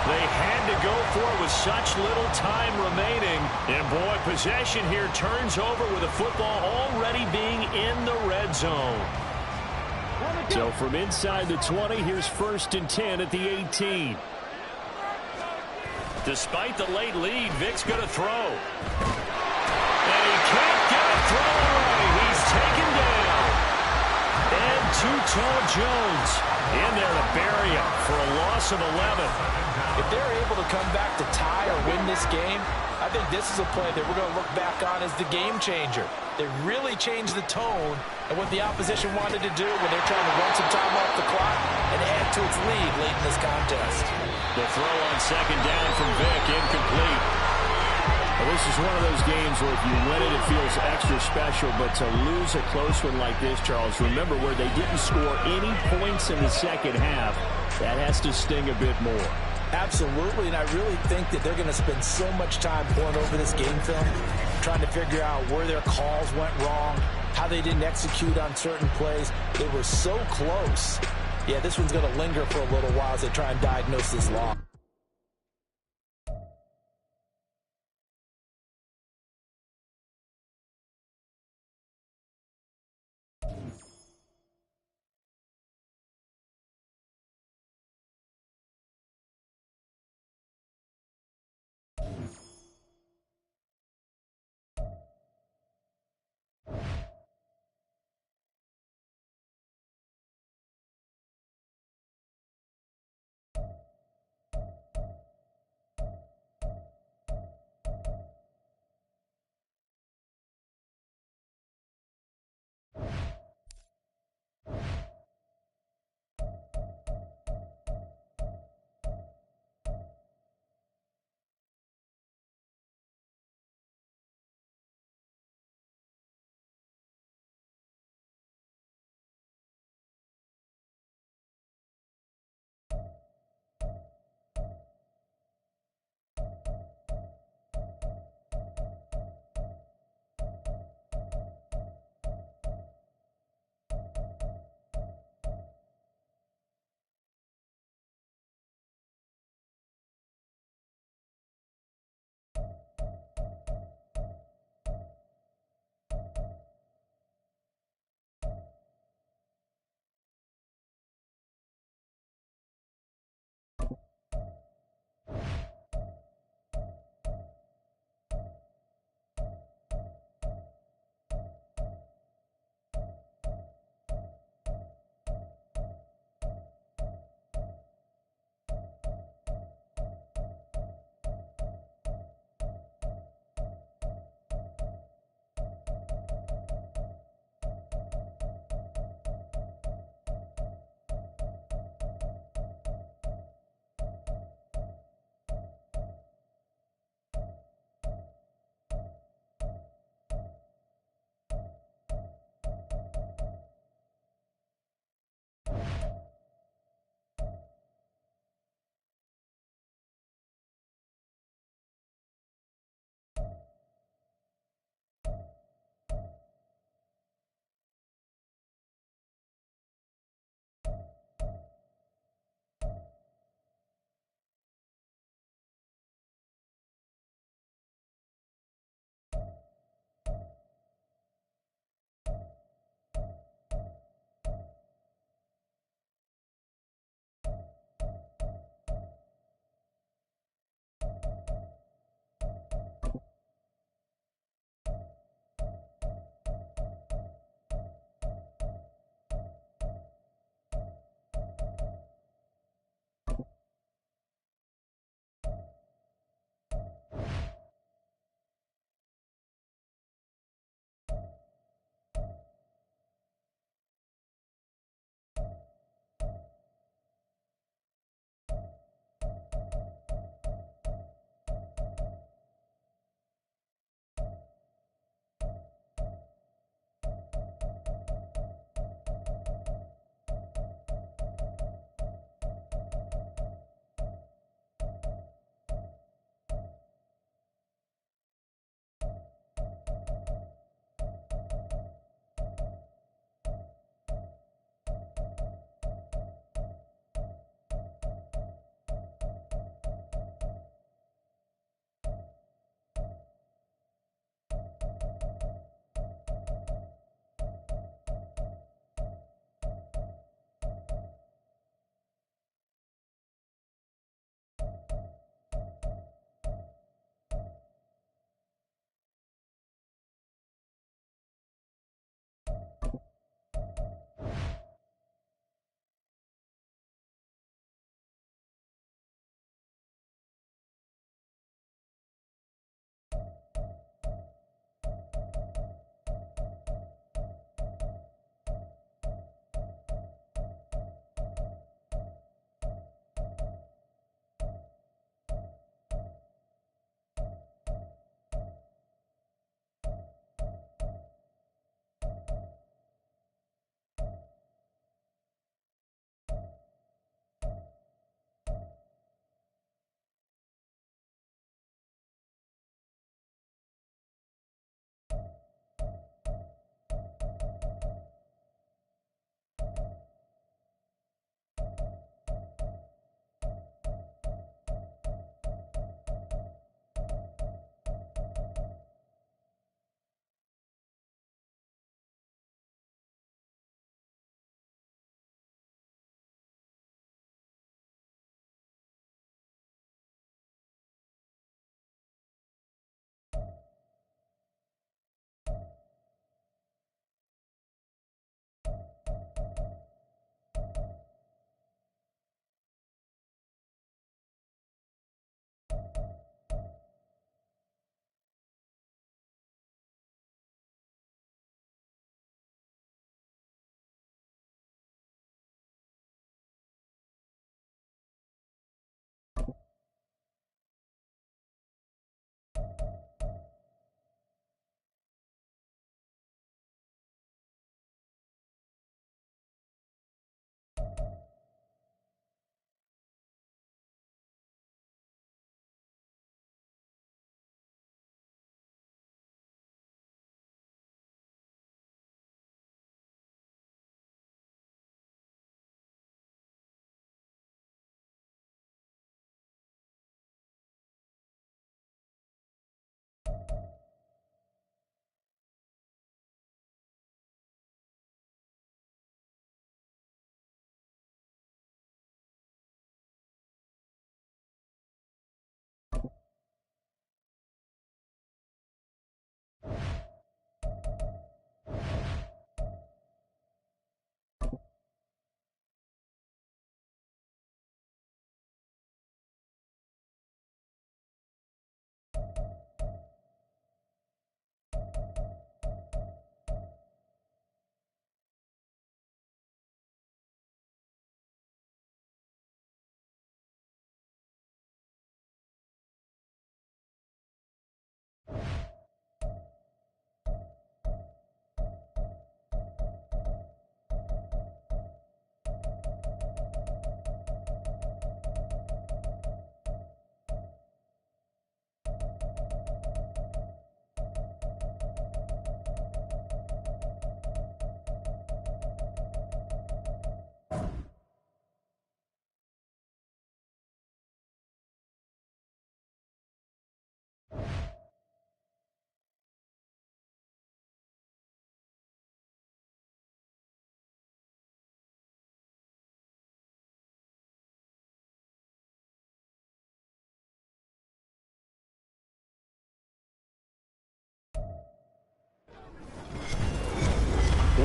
A: They had to go for it with such little time remaining. And boy, possession here turns over with a football already being in the red zone.
D: So from inside the 20, here's 1st and 10 at the 18.
A: Despite the late lead, Vic's going to throw. And he can't get a throw away. He's taken down. And Too-Tall Jones in there to bury him for a loss of 11.
C: If they're able to come back to tie or win this game, I think this is a play that we're going to look back on as the game changer. They really changed the tone and what the opposition wanted to do when they're trying to run some time off the clock and add to its lead late in this contest.
A: The throw on 2nd down from Vic, incomplete.
D: Well, this is one of those games where if you win it, it feels extra special. But to lose a close one like this, Charles, remember where they didn't score any points in the second half, that has to sting a bit more.
C: Absolutely, and I really think that they're going to spend so much time going over this game film, trying to figure out where their calls went wrong, how they didn't execute on certain plays. They were so close. Yeah, this one's going to linger for a little while as they try and diagnose this loss.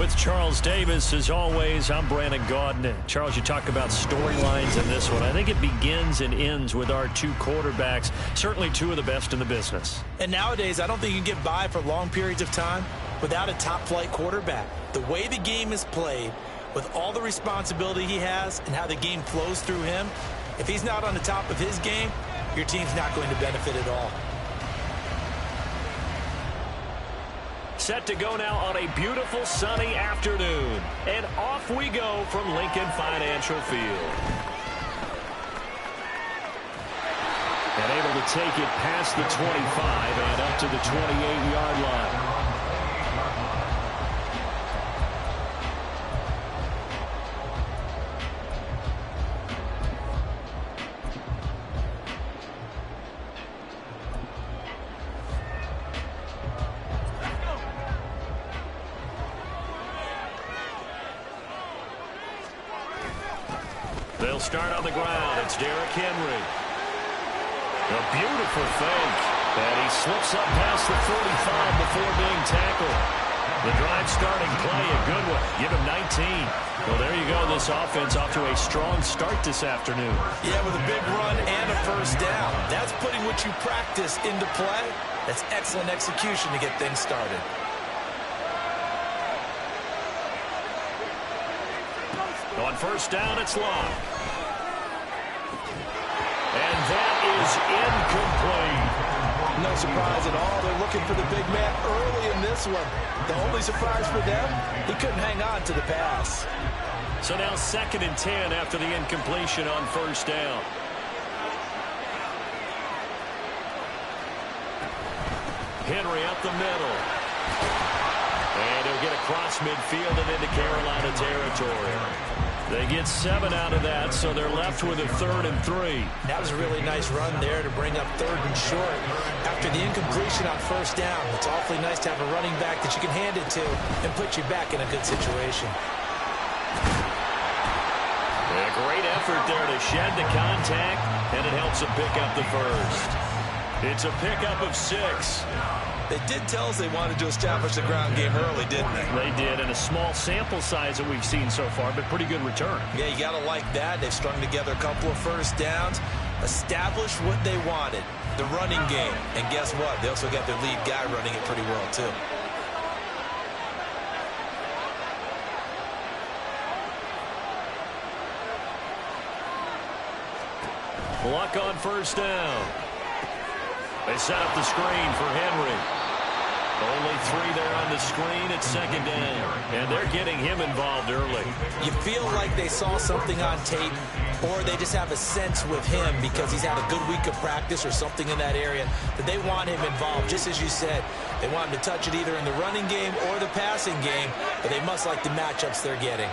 D: With Charles Davis, as always, I'm Brandon Gaudin. Charles, you talk about storylines in this one. I think it begins and ends with our two quarterbacks, certainly two of the best in the business.
B: And nowadays, I don't think you can get by for long periods of time without a top-flight quarterback. The way the game is played, with all the responsibility he has and how the game flows through him, if he's not on the top of his game, your team's not going to benefit at all.
D: Set to go now on a beautiful sunny afternoon. And off we go from Lincoln Financial Field. And able to take it past the 25 and up to the 28-yard line. They'll start on the ground. It's Derrick Henry. A beautiful fake. And he slips up past the 45 before being tackled. The drive starting play, a good one. Give him 19. Well, there you go. This offense off to a strong start this afternoon.
B: Yeah, with a big run and a first down. That's putting what you practice into play. That's excellent execution to get things started.
D: On first down, it's Locke. And that is incomplete.
C: No surprise at all. They're looking for the big man early in this one. The only surprise for them, he couldn't hang on to the pass.
D: So now 2nd and 10 after the incompletion on first down. Henry up the middle. And he'll get across midfield and into Carolina territory. They get 7 out of that, so they're left with a 3rd and 3.
B: That was a really nice run there to bring up 3rd and short. After the incompletion on first down, it's awfully nice to have a running back that you can hand it to and put you back in a good situation.
D: A great effort there to shed the contact, and it helps him pick up the first. It's a pickup of 6.
B: They did tell us they wanted to establish the ground game early, didn't they?
D: They did, and a small sample size that we've seen so far, but pretty good return.
B: Yeah, you got to like that. They've strung together a couple of first downs, established what they wanted, the running game. And guess what? They also got their lead guy running it pretty well, too.
D: Luck on first down. They set up the screen for Henry. Only 3 there on the screen at 2nd down. And they're getting him involved early.
B: You feel like they saw something on tape, or they just have a sense with him because he's had a good week of practice or something in that area that they want him involved. Just as you said, they want him to touch it either in the running game or the passing game, but they must like the matchups they're getting.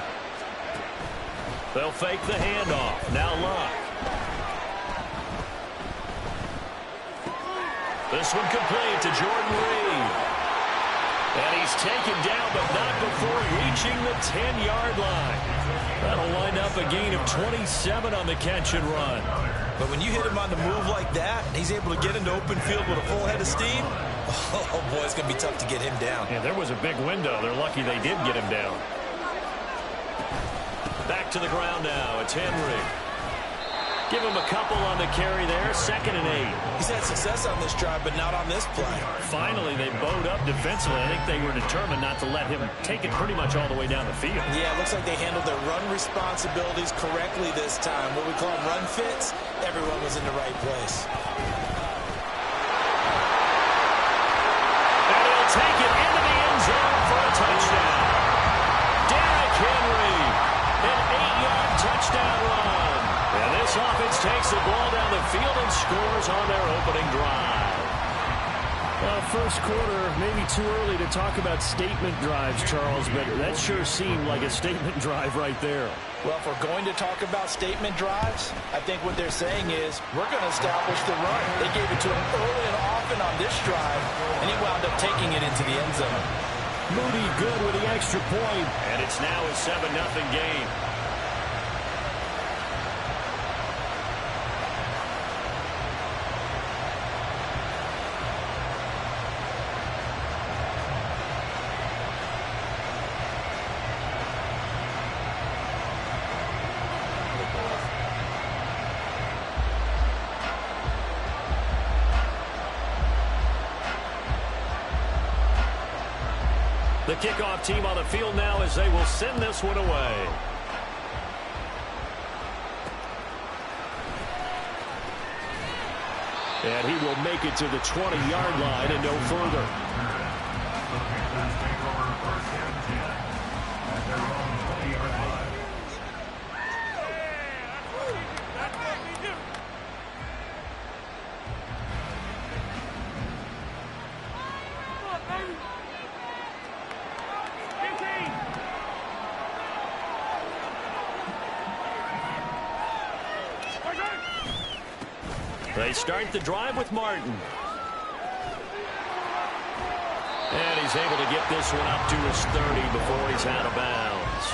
D: They'll fake the handoff. Now Luck. This one complete to Jordan Reed. And he's taken down, but not before reaching the 10-yard line. That'll wind up a gain of 27 on the catch and run.
B: But when you hit him on the move like that, and he's able to get into open field with a full head of steam, oh boy, it's going to be tough to get him down.
D: Yeah, there was a big window. They're lucky they did get him down. Back to the ground now. It's Henry. Give him a couple on the carry there. 2nd and 8.
B: He's had success on this drive, but not on this play.
D: Finally, they bowed up defensively. I think they were determined not to let him take it pretty much all the way down the field.
B: Yeah, it looks like they handled their run responsibilities correctly this time. What we call run fits, everyone was in the right place.
D: And he'll take it into the end zone for a touchdown. Derrick Henry, an 8-yard touchdown run. And this offense takes the ball down the field and scores on their opening drive. First quarter, maybe too early to talk about statement drives, Charles, but that sure seemed like a statement drive right there.
C: Well, if we're going to talk about statement drives, I think what they're saying is we're going to establish the run. They gave it to him early and often on this drive, and he wound up taking it into the end zone.
D: Moody good with the extra point, and it's now a 7-0 game.
A: The kickoff team on the field now as they will send this one away. And he will make it to the 20-yard line and no further. They start the drive with Martin. And he's able to get this one up to his 30 before he's out of bounds.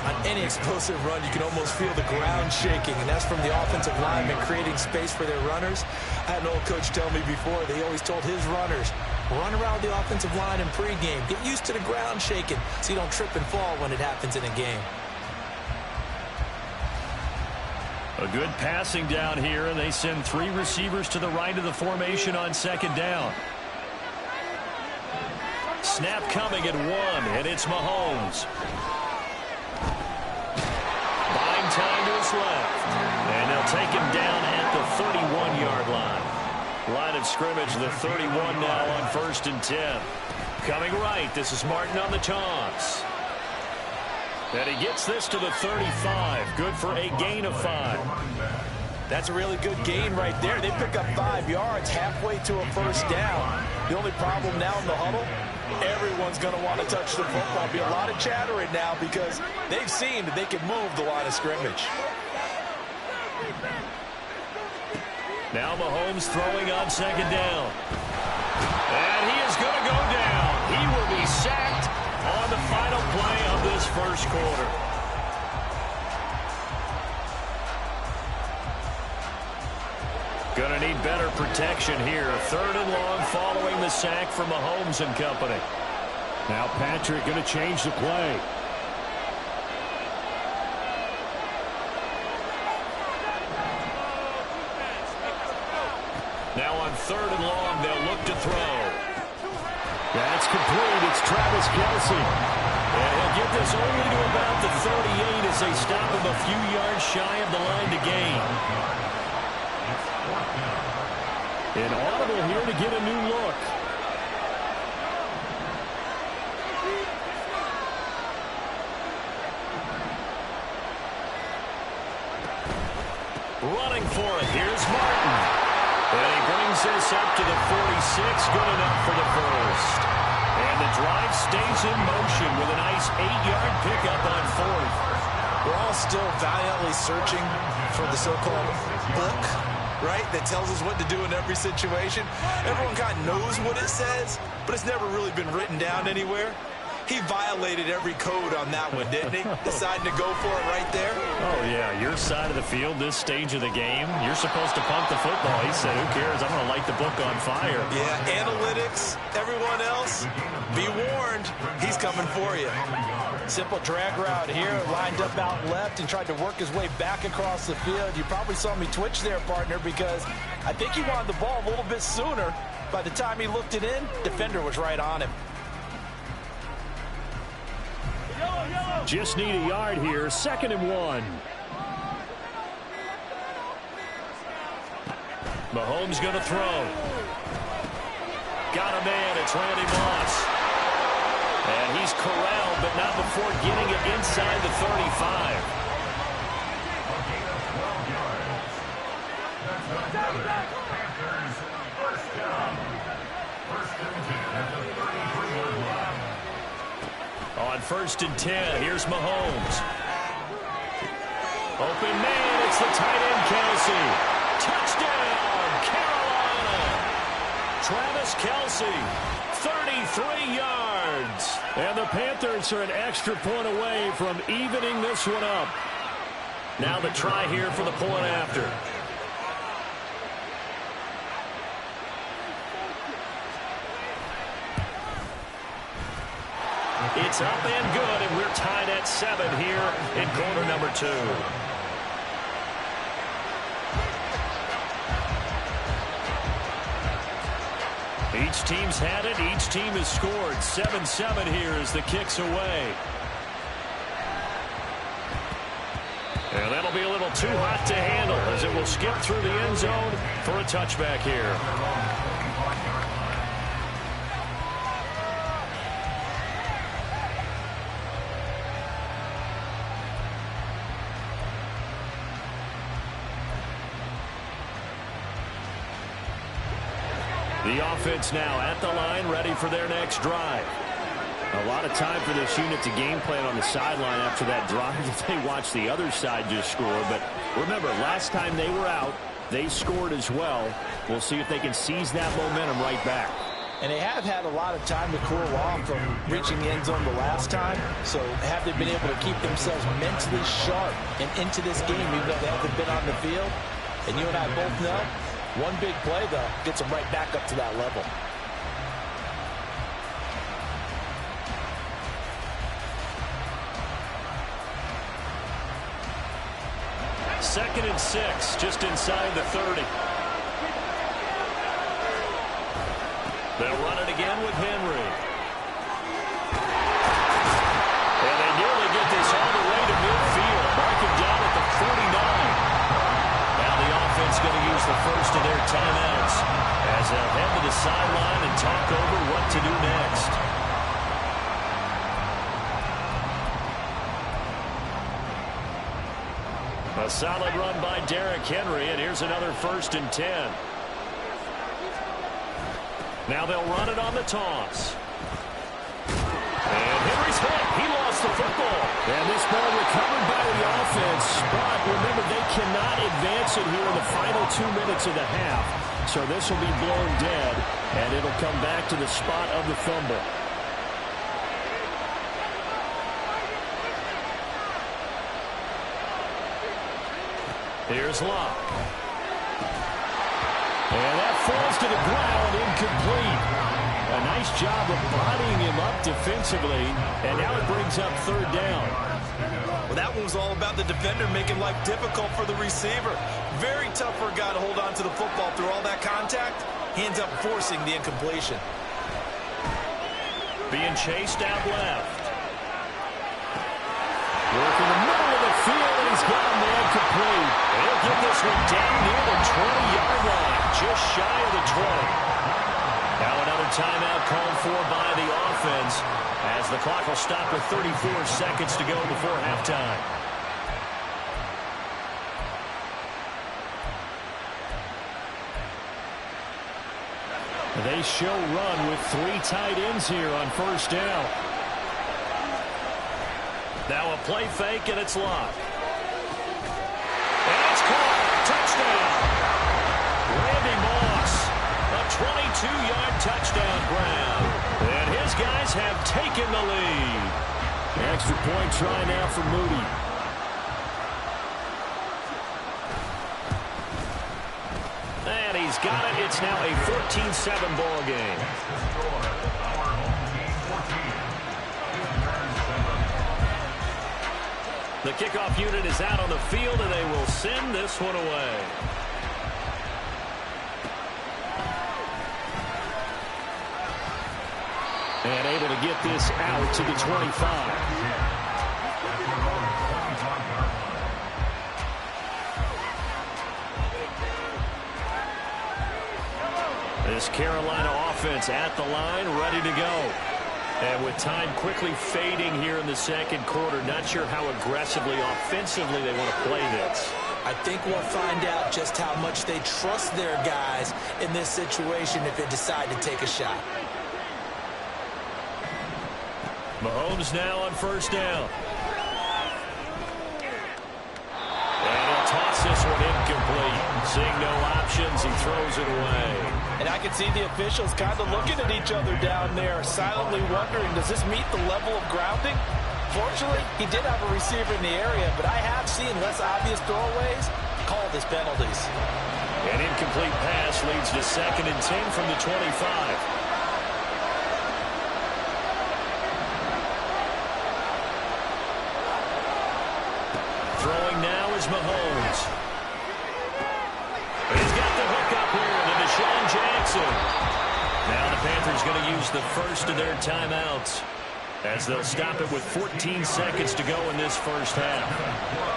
C: On any explosive run, you can almost feel the ground shaking, and that's from the offensive linemen creating space for their runners. I had an old coach tell me before, they always told his runners, run around the offensive line in pregame. Get used to the ground shaking so you don't trip and fall when it happens in a game.
A: A good passing down here, and they send 3 receivers to the right of the formation on second down. Snap coming at 1, and it's Mahomes. Buying time to his left. And they'll take him down at the 31-yard line. Line of scrimmage, the 31 now on 1st and 10. Coming right, this is Martin on the toss. And he gets this to the 35. Good for a gain of 5.
C: That's a really good gain right there. They pick up 5 yards halfway to a first down. The only problem now in the huddle, everyone's going to want to touch the football. Be a lot of chattering now because they've seen that they can move the line of scrimmage.
A: Now Mahomes throwing on second down. And he is going to go down. He will be sacked on the final play of this first quarter. Going to need better protection here. 3rd and long following the sack from Mahomes and company.
D: Now Patrick going to change the play.
A: Now on 3rd and long, they'll look to throw.
D: That's complete. It's Travis Kelce.
A: And he'll get this only to about the 38 as they stop him a few yards shy of the line to gain.
D: An audible here to get a new look.
A: Running for it. Here's Martin. And he brings this up to the 46. Good enough for the first. And the drive stays in motion with a nice 8-yard pickup on 4th.
C: We're all still valiantly searching for the so-called book, right, that tells us what to do in every situation. Everyone kind of knows what it says, but it's never really been written down anywhere. He violated every code on that one, didn't he? Deciding to go for it right there.
A: Oh, yeah, your side of the field, this stage of the game, you're supposed to pump the football. He said, who cares? I'm going to light the book on fire.
C: Yeah, analytics, everyone else, be warned, he's coming for you. Simple drag route here, lined up out left and tried to work his way back across the field. You probably saw me twitch there, partner, because I think he wanted the ball a little bit sooner. By the time he looked it in, defender was right on him.
D: Just need a yard here. 2nd and 1.
A: Mahomes going to throw. Got a man. It's Randy Moss. And he's corralled, but not before getting it inside the 35. On 1st and 10, here's Mahomes. Open man, it's the tight end, Kelce. Touchdown, Carolina. Travis Kelce, 33 yards.
D: And the Panthers are an extra point away from evening this one up.
A: Now the try here for the point after. It's up and good, and we're tied at 7 here in quarter number 2. Each team's had it. Each team has scored. 7-7 here as the kick's away. And that'll be a little too hot to handle as it will skip through the end zone for a touchback here. The offense now at the line, ready for their next drive. A lot of time for this unit to game plan on the sideline after that drive if they watch the other side just score. But remember, last time they were out, they scored as well. We'll see if they can seize that momentum right back.
C: And they have had a lot of time to cool off from reaching the end zone the last time. So have they been able to keep themselves mentally sharp and into this game even though they haven't been on the field? And you and I both know, one big play, though, gets them right back up to that level.
A: Second and 6, just inside the 30. They'll run it again with Henry. And they nearly get this all the way to midfield. Mark him down at the 49. Now the offense going to use the first of their timeouts as they'll head to the sideline and talk over what to do next. A solid run by Derrick Henry, and here's another 1st and 10. Now they'll run it on the toss. And Henry's hit. He lost the football.
D: And this ball recovered by the offense. But remember, they cannot advance it here in the final 2 minutes of the half. So this will be blown dead, and it'll come back to the spot of the fumble.
A: Here's Locke. And that falls to the ground, incomplete. A nice job of bodying him up defensively, and now it brings up 3rd down.
B: Well, that one was all about the defender making life difficult for the receiver. Very tough for a guy to hold on to the football through all that contact. He ends up forcing the incompletion.
A: Being chased out left. Working the middle of the field, and he's got a man complete. He'll get this one down near the 20-yard line, just shy of the 20. Now another timeout called for by the offense as the clock will stop with 34 seconds to go before halftime.
D: They show run with 3 tight ends here on 1st down.
A: Now a play fake, and it's Locke. And it's caught. Touchdown. Randy Moss. A 22-yard touchdown grab. And his guys have taken the lead.
D: Extra point try now for Moody.
A: And he's got it. It's now a 14-7 ball game. The kickoff unit is out on the field, and they will send this one away.
D: And able to get this out to the 25.
A: This Carolina offense at the line, ready to go. And with time quickly fading here in the second quarter, not sure how aggressively, offensively they want to play this.
C: I think we'll find out just how much they trust their guys in this situation if they decide to take a shot.
A: Mahomes now on 1st down. And he'll toss this one incomplete. Seeing no options, he throws it away.
C: And I can see the officials kind of looking at each other down there, silently wondering, does this meet the level of grounding? Fortunately, he did have a receiver in the area, but I have seen less obvious throwaways called as penalties.
A: An incomplete pass leads to 2nd and 10 from the 25. Throwing now is Mahomes. He's got the hook up here to Deshaun Jackson. Now the Panthers going to use the first of their timeouts as they'll stop it with 14 seconds to go in this first half.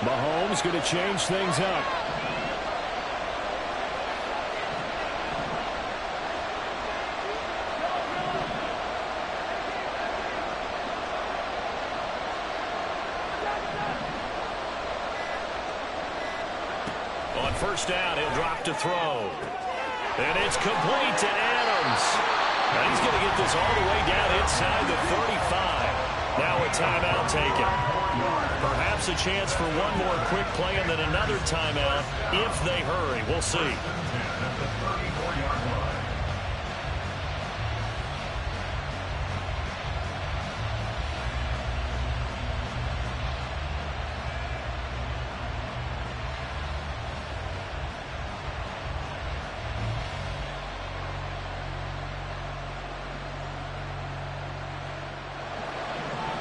D: Mahomes going to change things up.
A: On first down, he'll drop to throw. And it's complete to Adams. And he's going to get this all the way down inside the 35. Now a timeout taken. Perhaps a chance for one more quick play and then another timeout if they hurry. We'll see.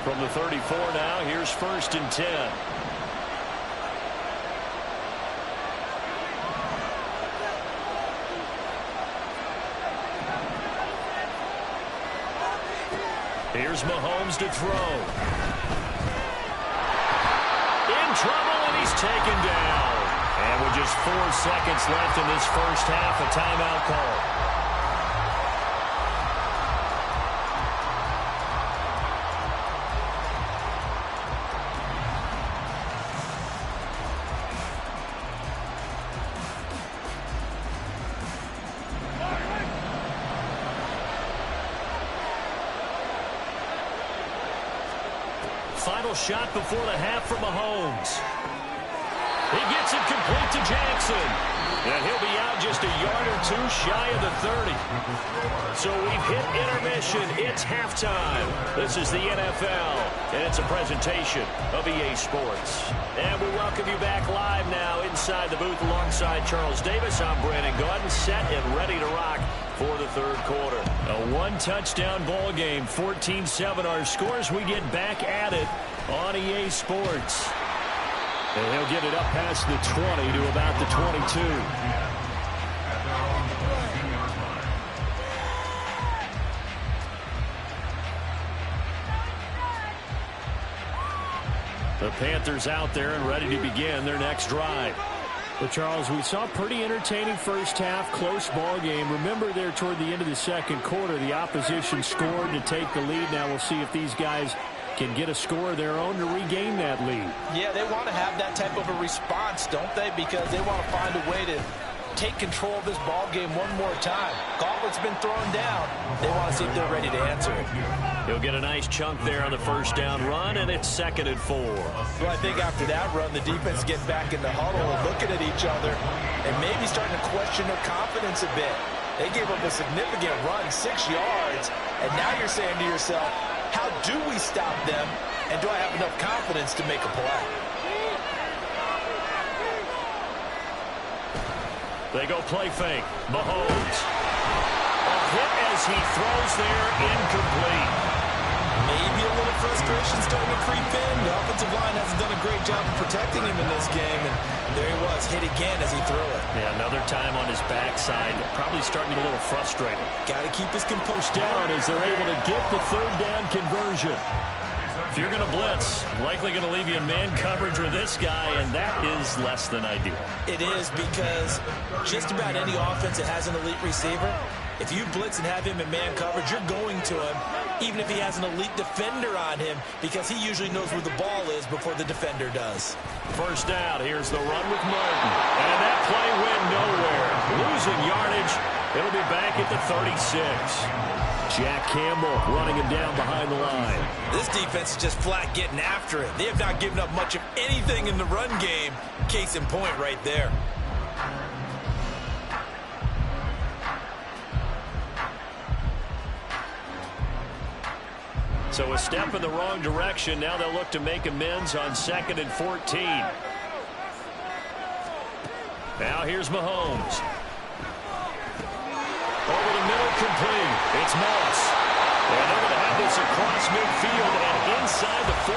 A: From the 34 now, here's 1st and 10. Here's Mahomes to throw. In trouble, and he's taken down. And with just 4 seconds left in this first half, a timeout call. Final shot before the half for Mahomes. He gets it complete to Jackson. And he'll be out just a yard or two shy of the 30. So we've hit intermission. It's halftime. This is the NFL, and it's a presentation of EA Sports. And we welcome you back live now inside the booth alongside Charles Davis. I'm Brandon Gaudin, set and ready to rock for the third quarter. A one-touchdown ball game, 14-7 our scores. We get back at it on EA Sports. And he'll get it up past the 20 to about the 22. The Panthers out there and ready to begin their next drive.
D: Well, Charles, we saw a pretty entertaining first half, close ball game. Remember there toward the end of the second quarter, the opposition scored to take the lead. Now we'll see if these guys can get a score of their own to regain that lead.
C: Yeah, they want to have that type of a response, don't they? Because they want to find a way to take control of this ball game one more time. Gauntlet's been thrown down. They want to see if they're ready to answer it.
A: He'll get a nice chunk there on the first down run, and it's 2nd and 4.
C: Well, I think after that run, the defense get back in the huddle and looking at each other and maybe starting to question their confidence a bit. They gave up a significant run, 6 yards, and now you're saying to yourself, how do we stop them, and do I have enough confidence to make a play?
A: They go play fake. Mahomes. A hit as he throws there, incomplete.
C: Maybe a little frustration starting to creep in. The offensive line hasn't done a great job of protecting him in this game, and there he was, hit again as he threw it.
A: Yeah, another time on his backside, probably starting to get a little frustrated.
C: Got to keep his composure
D: Down as they're able to get the third down conversion.
A: If you're going to blitz, likely going to leave you in man coverage with this guy, and that is less than ideal.
C: It is, because just about any offense that has an elite receiver, if you blitz and have him in man coverage, you're going to him, even if he has an elite defender on him, because he usually knows where the ball is before the defender does.
A: First down, here's the run with Martin. And that play went nowhere. Losing yardage. It'll be back at the 36.
D: Jack Campbell running him down behind the line.
C: This defense is just flat getting after it. They have not given up much of anything in the run game. Case in point right there.
A: So a step in the wrong direction. Now they'll look to make amends on 2nd and 14. Now here's Mahomes. Over the middle, complete. It's Moss. And they're going to have this across midfield and inside the 45.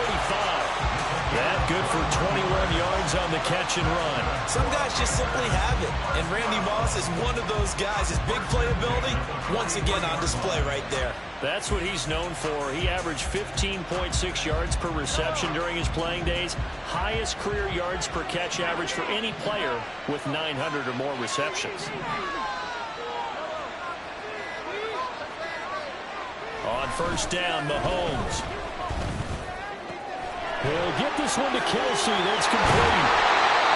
A: That good for 21 yards on the catch and run.
B: Some guys just simply have it, and Randy Moss is one of those guys. His big playability, once again on display right there.
D: That's what he's known for. He averaged 15.6 yards per reception during his playing days. Highest career yards per catch average for any player with 900 or more receptions. On first down, Mahomes.
A: He'll get this one to Kelsey. That's complete.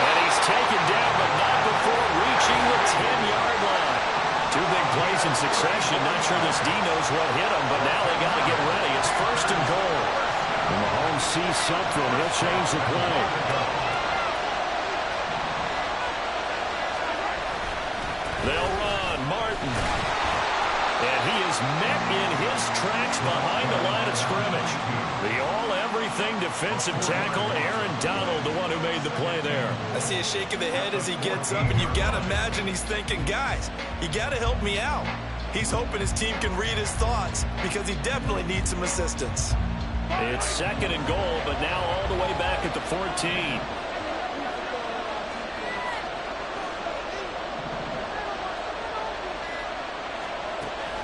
A: And he's taken down, but not before reaching the 10-yard line. Two big plays in succession. Not sure this D knows what hit him, but now they got to get ready. It's first and goal.
D: When Mahomes sees something, he'll change the play.
A: They'll run. Martin. And he is met in his tracks behind the line of scrimmage. The all-everything defensive tackle, Aaron Donald, the one who made the play there.
B: I see a shake of the head as he gets up, and you've got to imagine he's thinking, guys, you got to help me out. He's hoping his team can read his thoughts because he definitely needs some assistance.
D: It's second and goal, but now all the way back at the 14.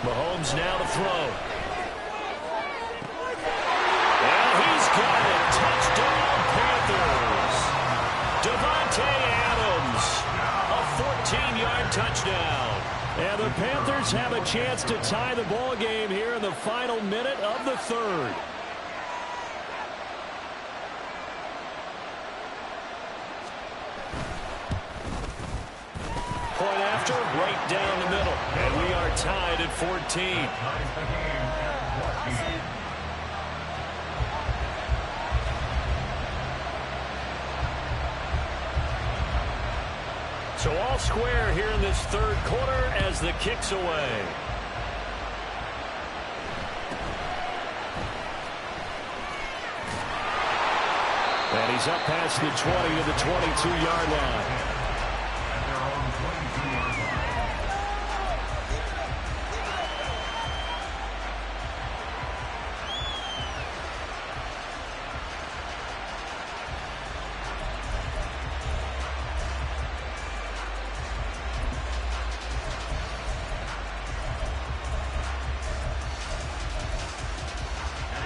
A: Mahomes now to throw. And he's got it. Touchdown, Panthers. Devontae Adams. A 14-yard touchdown.
D: And the Panthers have a chance to tie the ball game here in the final minute of the third.
A: Point after, right down the middle. And we are tied at 14. So all square here in this third quarter as the kick's away.
D: And he's up past the 20 to the 22-yard line.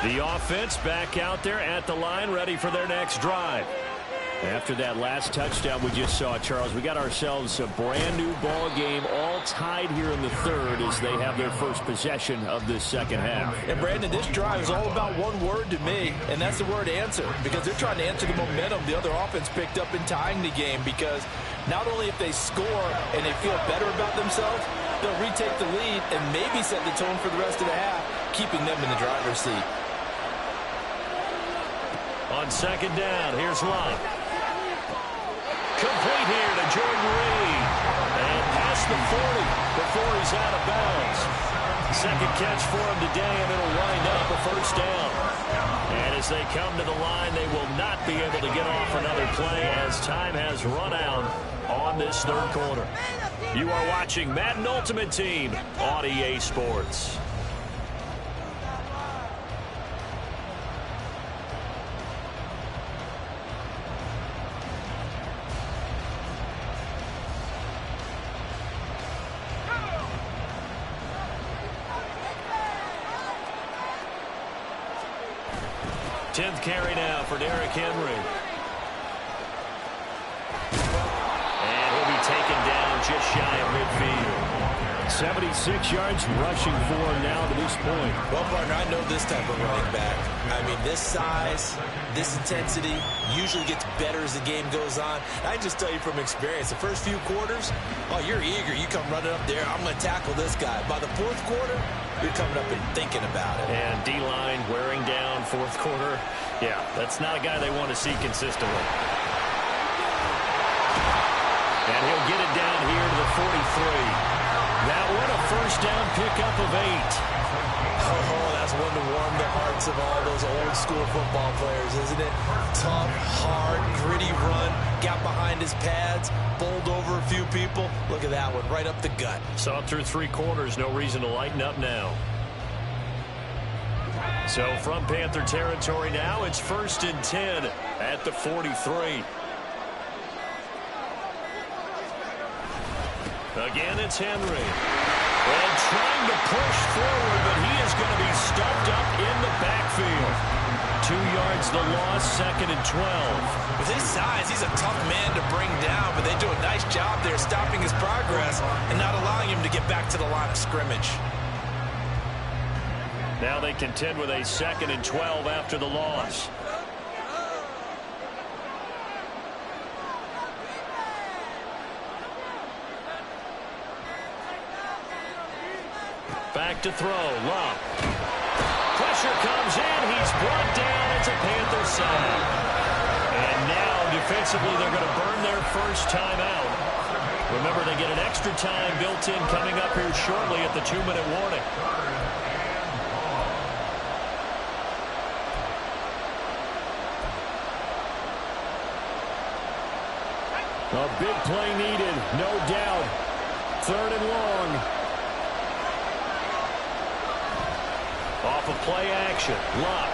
A: The offense back out there at the line, ready for their next drive.
D: After that last touchdown we just saw, Charles, we got ourselves a brand new ball game, all tied here in the third as they have their first possession of this second half.
C: And Brandon, this drive is all about one word to me, and that's the word answer, because they're trying to answer the momentum the other offense picked up in tying the game, because not only if they score and they feel better about themselves, they'll retake the lead and maybe set the tone for the rest of the half, keeping them in the driver's seat.
A: On second down, here's Love. Complete here to Jordan Reed. And past the 40 before he's out of bounds. Second catch for him today, and it'll wind up a first down. And as they come to the line, they will not be able to get off another play as time has run out on this third quarter. You are watching Madden Ultimate Team on EA Sports. Tenth carry now for Derrick Henry. And he'll be taken down just shy of midfield.
D: 76 yards rushing for him now to this point.
B: Well, partner, I know this type of running back. I mean, this size, this intensity usually gets better as the game goes on. I just tell you from experience, the first few quarters, oh, you're eager. You come running up there, I'm going to tackle this guy. By the fourth quarter, you're coming up and thinking about it.
A: And D-line wearing down fourth quarter. Yeah, that's not a guy they want to see consistently. And he'll get it down here to the 43. That one a first down pickup of 8.
B: Oh, that's one to warm the hearts of all those old school football players, isn't it? Tough, hard, gritty run, got behind his pads, bowled over a few people. Look at that one, right up the gut.
A: Saw it through 3 quarters, no reason to lighten up now. So from Panther territory now, it's 1st and 10 at the 43. Again, it's Henry. And trying to push forward, but he is going to be stuffed up in the backfield. 2 yards the loss, 2nd and 12.
B: With his size, he's a tough man to bring down, but they do a nice job there stopping his progress and not allowing him to get back to the line of scrimmage.
A: Now they contend with a 2nd and 12 after the loss. Back to throw. Love. Pressure comes in. He's brought down. It's a Panther sack. And now defensively they're going to burn their first timeout. Remember, they get an extra time built in coming up here shortly at the 2-minute warning.
D: A big play needed, no doubt. 3rd and long.
A: Off of play action. Luck.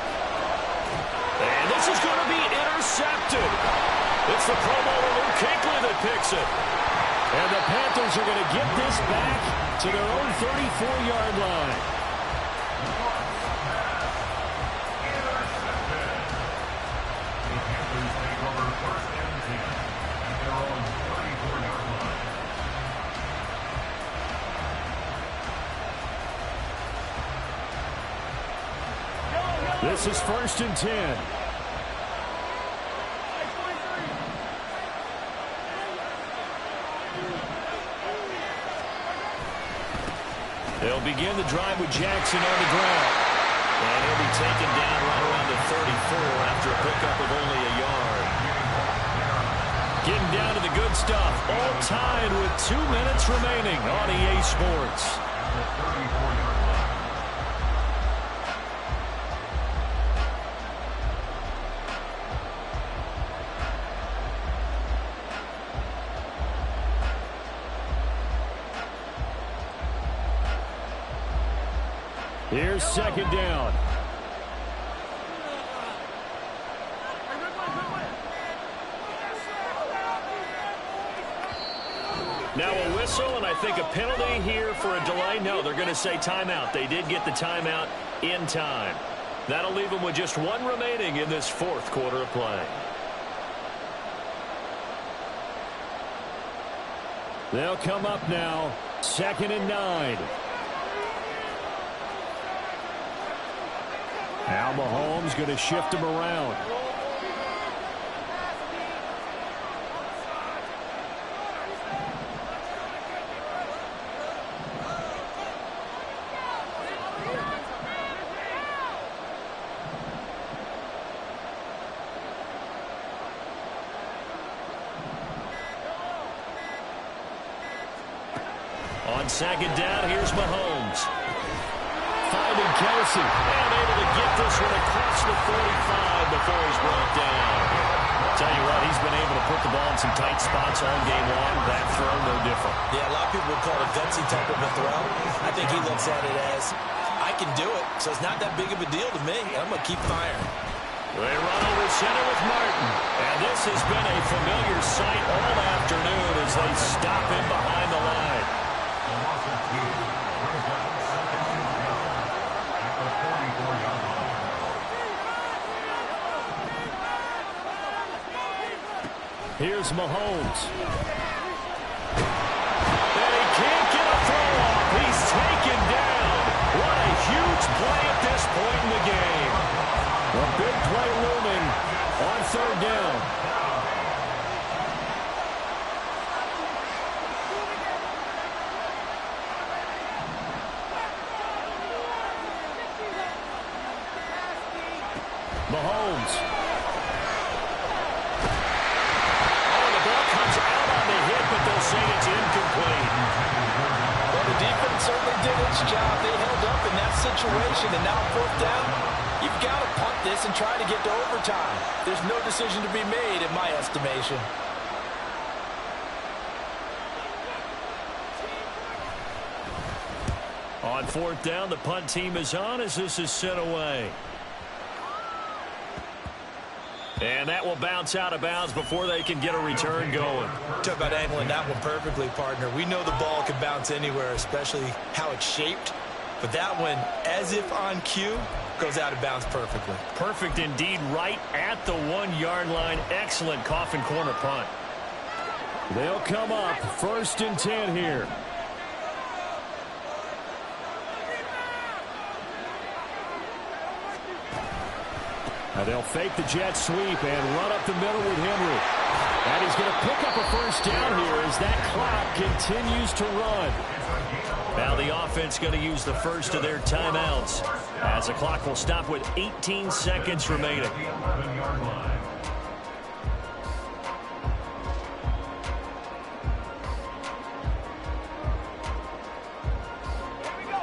A: And this is going to be intercepted. It's the Pro Bowler Luke Kuechly that picks it. And the Panthers are going to get this back to their own 34-yard line.
D: This is 1st and 10.
A: They'll begin the drive with Jackson on the ground. And he'll be taken down right around the 34 after a pickup of only a yard. Getting down to the good stuff. All tied with 2 minutes remaining on EA Sports.
D: Here's 2nd down.
A: Now a whistle, and I think a penalty here for a delay. No, they're going to say timeout. They did get the timeout in time. That'll leave them with just 1 remaining in this 4th quarter of play.
D: They'll come up now. 2nd and 9. Now Mahomes going to shift him around.
A: On 2nd down, here's Mahomes. Finding Kelsey. And able to get this one across the 45 before he's brought down. Tell you what, he's been able to put the ball in some tight spots all game long. That throw, no different.
B: Yeah, a lot of people would call it a gutsy type of a throw. I think he looks at it as, I can do it, so it's not that big of a deal to me. I'm going to keep firing.
A: They run over center with Martin. And this has been a familiar sight all afternoon as they stop him behind the line.
D: Here's Mahomes.
A: And he can't get a throw off. He's taken down. What a huge play at this point in the game.
D: A big play looming on 3rd down. Mahomes.
A: They'll say it's incomplete.
C: Well, the defense certainly did its job. They held up in that situation, and now 4th down, you've got to punt this and try to get to overtime. There's no decision to be made in my estimation.
D: On fourth down, the punt team is on as this is sent away. And that will bounce out of bounds before they can get a return going.
B: Talk about angling that one perfectly, partner. We know the ball can bounce anywhere, especially how it's shaped. But that one, as if on cue, goes out of bounds perfectly.
D: Perfect indeed, right at the 1-yard line. Excellent coffin corner punt. They'll come up 1st and 10 here. Now they'll fake the jet sweep and run up the middle with Henry. And he's going to pick up a first down here as that clock continues to run. Now the offense going to use the first of their timeouts as the clock will stop with 18 seconds remaining.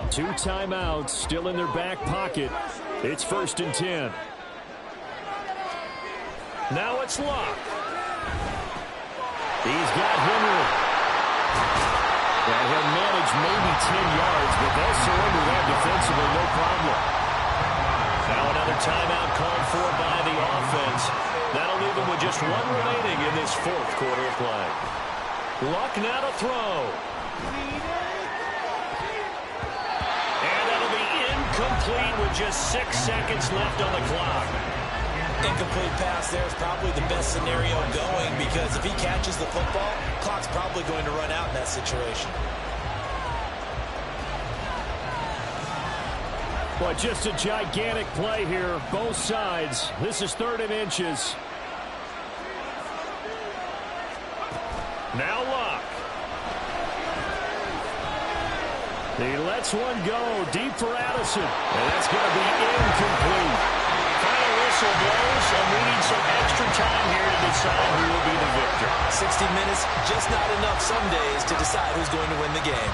D: Two timeouts still in their back pocket. It's 1st and 10. Now it's Luck. He's got Henry. And he'll manage maybe 10 yards, but they'll surrender that defensively, no problem. Now another timeout called for by the offense. That'll leave them with just one remaining in this 4th quarter of play. Luck now to throw. And that'll be incomplete with just 6 seconds left on the clock.
B: Incomplete pass there is probably the best scenario going because if he catches the football, clock's probably going to run out in that situation.
D: Well, just a gigantic play here, both sides. This is 3rd and inches. Now Luck. He lets one go deep for Addison. And that's going to be incomplete. Final whistle blows, and we need some extra time here to decide who will be the victor.
B: 60 minutes, just not enough some days to decide who's going to win the game.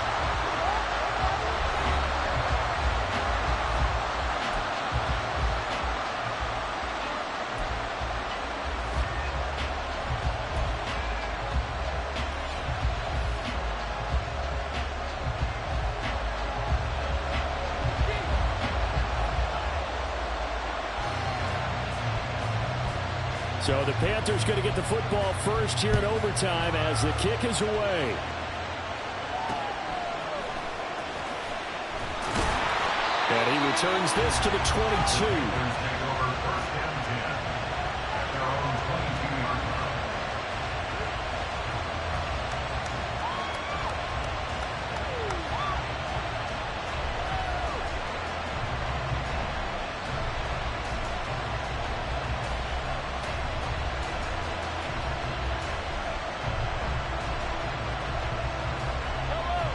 D: So the Panthers going to get the football first here in overtime as the kick is away. And he returns this to the 22.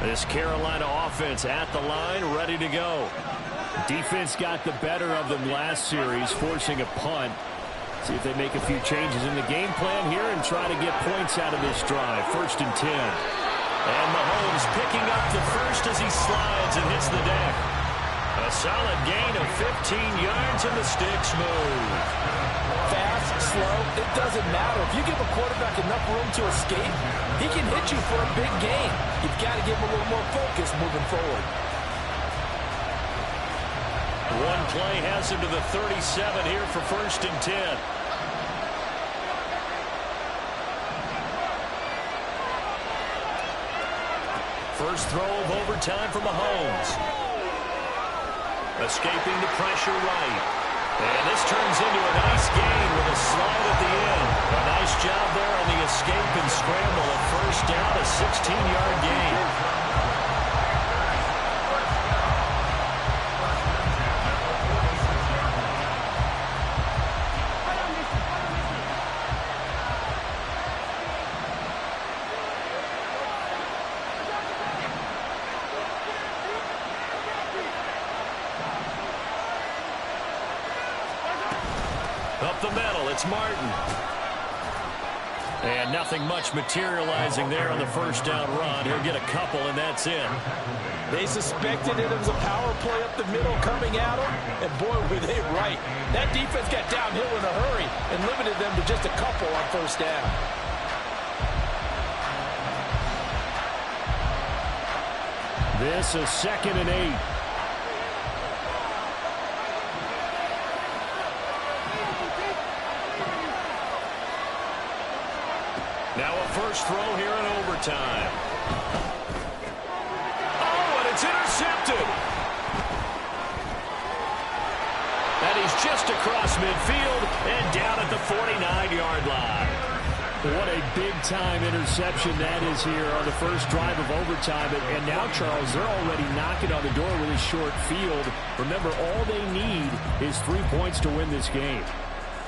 D: This Carolina offense at the line, ready to go. Defense got the better of them last series, forcing a punt. See if they make a few changes in the game plan here and try to get points out of this drive. 1st and 10. And Mahomes picking up the first as he slides and hits the deck. A solid gain of 15 yards and the sticks move.
B: Fast, slow, it doesn't matter. If you give a quarterback enough room to escape, he can hit you for a big gain. You've got to give him a little more focus moving forward.
D: One play has him to the 37 here for 1st and 10. First throw of overtime for Mahomes. Escaping the pressure right. And this turns into a nice gain with a slide at the end. A nice job there on the escape and scramble. A first down, a 16-yard gain. Up the middle, it's Martin. And nothing much materializing there on the first down run. He'll get a couple, and that's it.
B: They suspected it was a power play up the middle coming at them, and boy, were they right. That defense got downhill in a hurry and limited them to just a couple on first down.
D: This is 2nd and 8.
A: Now a first throw here in overtime. Oh, and it's intercepted. And he's just across midfield and down at the 49-yard line.
D: What a big-time interception that is here on the first drive of overtime. And now, Charles, they're already knocking on the door with a short field. Remember, all they need is 3 points to win this game.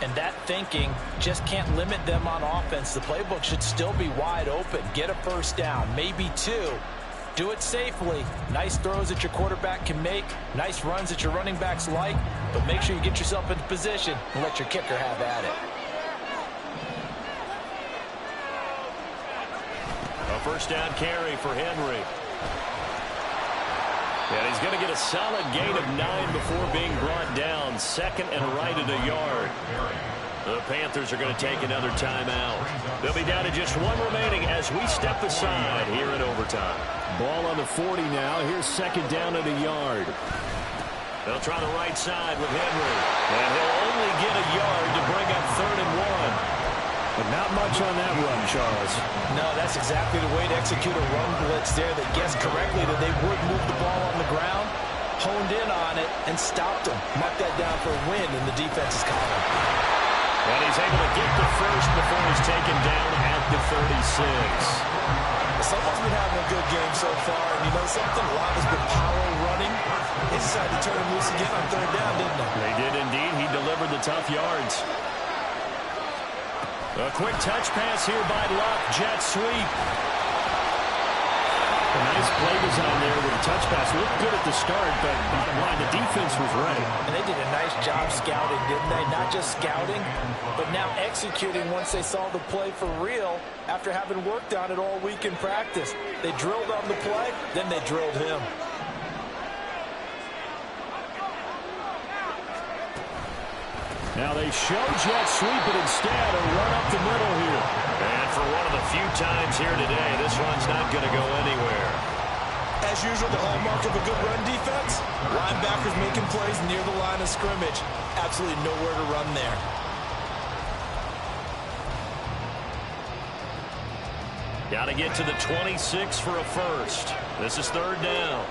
C: And that thinking just can't limit them on offense. The playbook should still be wide open. Get a first down, maybe 2. Do it safely. Nice throws that your quarterback can make. Nice runs that your running backs like. But make sure you get yourself into position and let your kicker have at it.
A: A first down carry for Henry. And he's going to get a solid gain of 9 before being brought down. 2nd and right at a yard. The Panthers are going to take another timeout. They'll be down to just 1 remaining as we step aside here in overtime.
D: Ball on the 40 now. Here's 2nd down at a yard.
A: They'll try the right side with Henry. And he'll only get a yard to bring up 3rd and 1.
D: But not much on that run, Charles.
C: No, that's exactly the way to execute a run blitz there that guessed correctly that they would move the ball on the ground, honed in on it, and stopped them. Mark that down for a win in the defense's column.
A: And he's able to get the first before he's taken down at the 36.
C: Someone's been having a good game so far, and you know something? A lot has been power running. They decided to turn him loose again on 3rd down, didn't they?
A: They did indeed. He delivered the tough yards. A quick touch pass here by Luck. Jet sweep.
D: A nice play design there with a touch pass. Looked good at the start, but bottom line, the defense was ready.
C: And they did a nice job scouting, didn't they? Not just scouting, but now executing once they saw the play for real after having worked on it all week in practice. They drilled on the play, then they drilled him.
D: Now they show jet sweep, but instead a run up the middle here.
A: And for one of the few times here today, this run's not going to go anywhere.
C: As usual, the hallmark of a good run defense, linebackers making plays near the line of scrimmage. Absolutely nowhere to run there.
A: Got to get to the 26 for a first. This is 3rd down.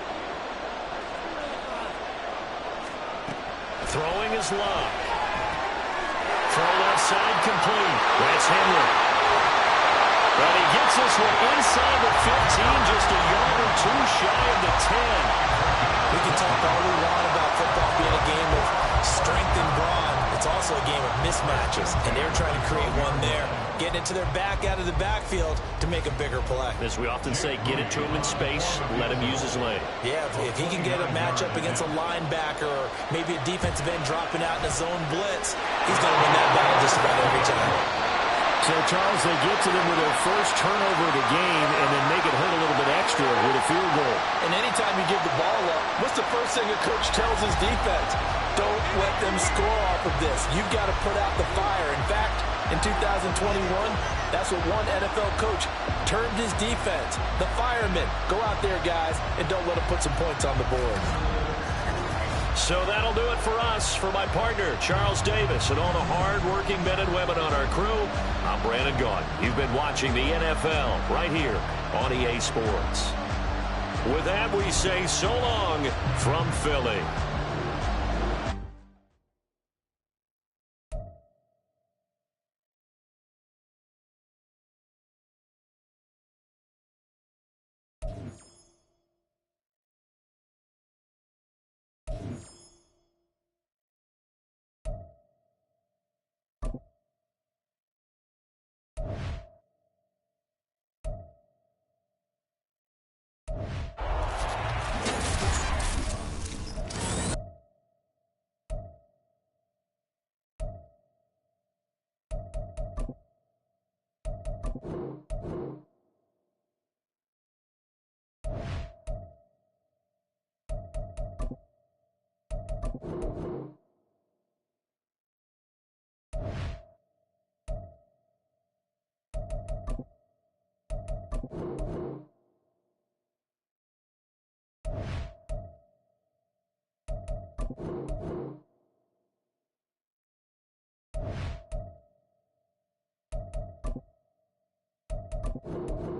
A: Throwing is Luck. Throw left side complete. That's Henry. But he gets this one inside the 15, just a yard or 2 shy of the 10.
C: We can talk all we want about football being a game of strength and brawn. It's also a game of mismatches, and they're trying to create one there, getting it to their back out of the backfield to make a bigger play.
A: As we often say, get it to him in space, let him use his leg.
C: Yeah, if he can get a matchup against a linebacker or maybe a defensive end dropping out in a zone blitz, he's going to win that battle just about every time.
D: So, Charles, they get to them with their first turnover of the game and then make it hurt a little bit extra with a field goal.
C: And anytime you give the ball up, what's the first thing a coach tells his defense? Don't let them score off of this. You've got to put out the fire. In fact, in 2021, that's what one NFL coach termed his defense. The firemen. Go out there, guys, and don't let them put some points on the board.
A: So that'll do it for us. For my partner, Charles Davis, and all the hard-working men and women on our crew, I'm Brandon Gaudin. You've been watching the NFL right here on EA Sports. With that, we say so long from Philly.
E: Ranger.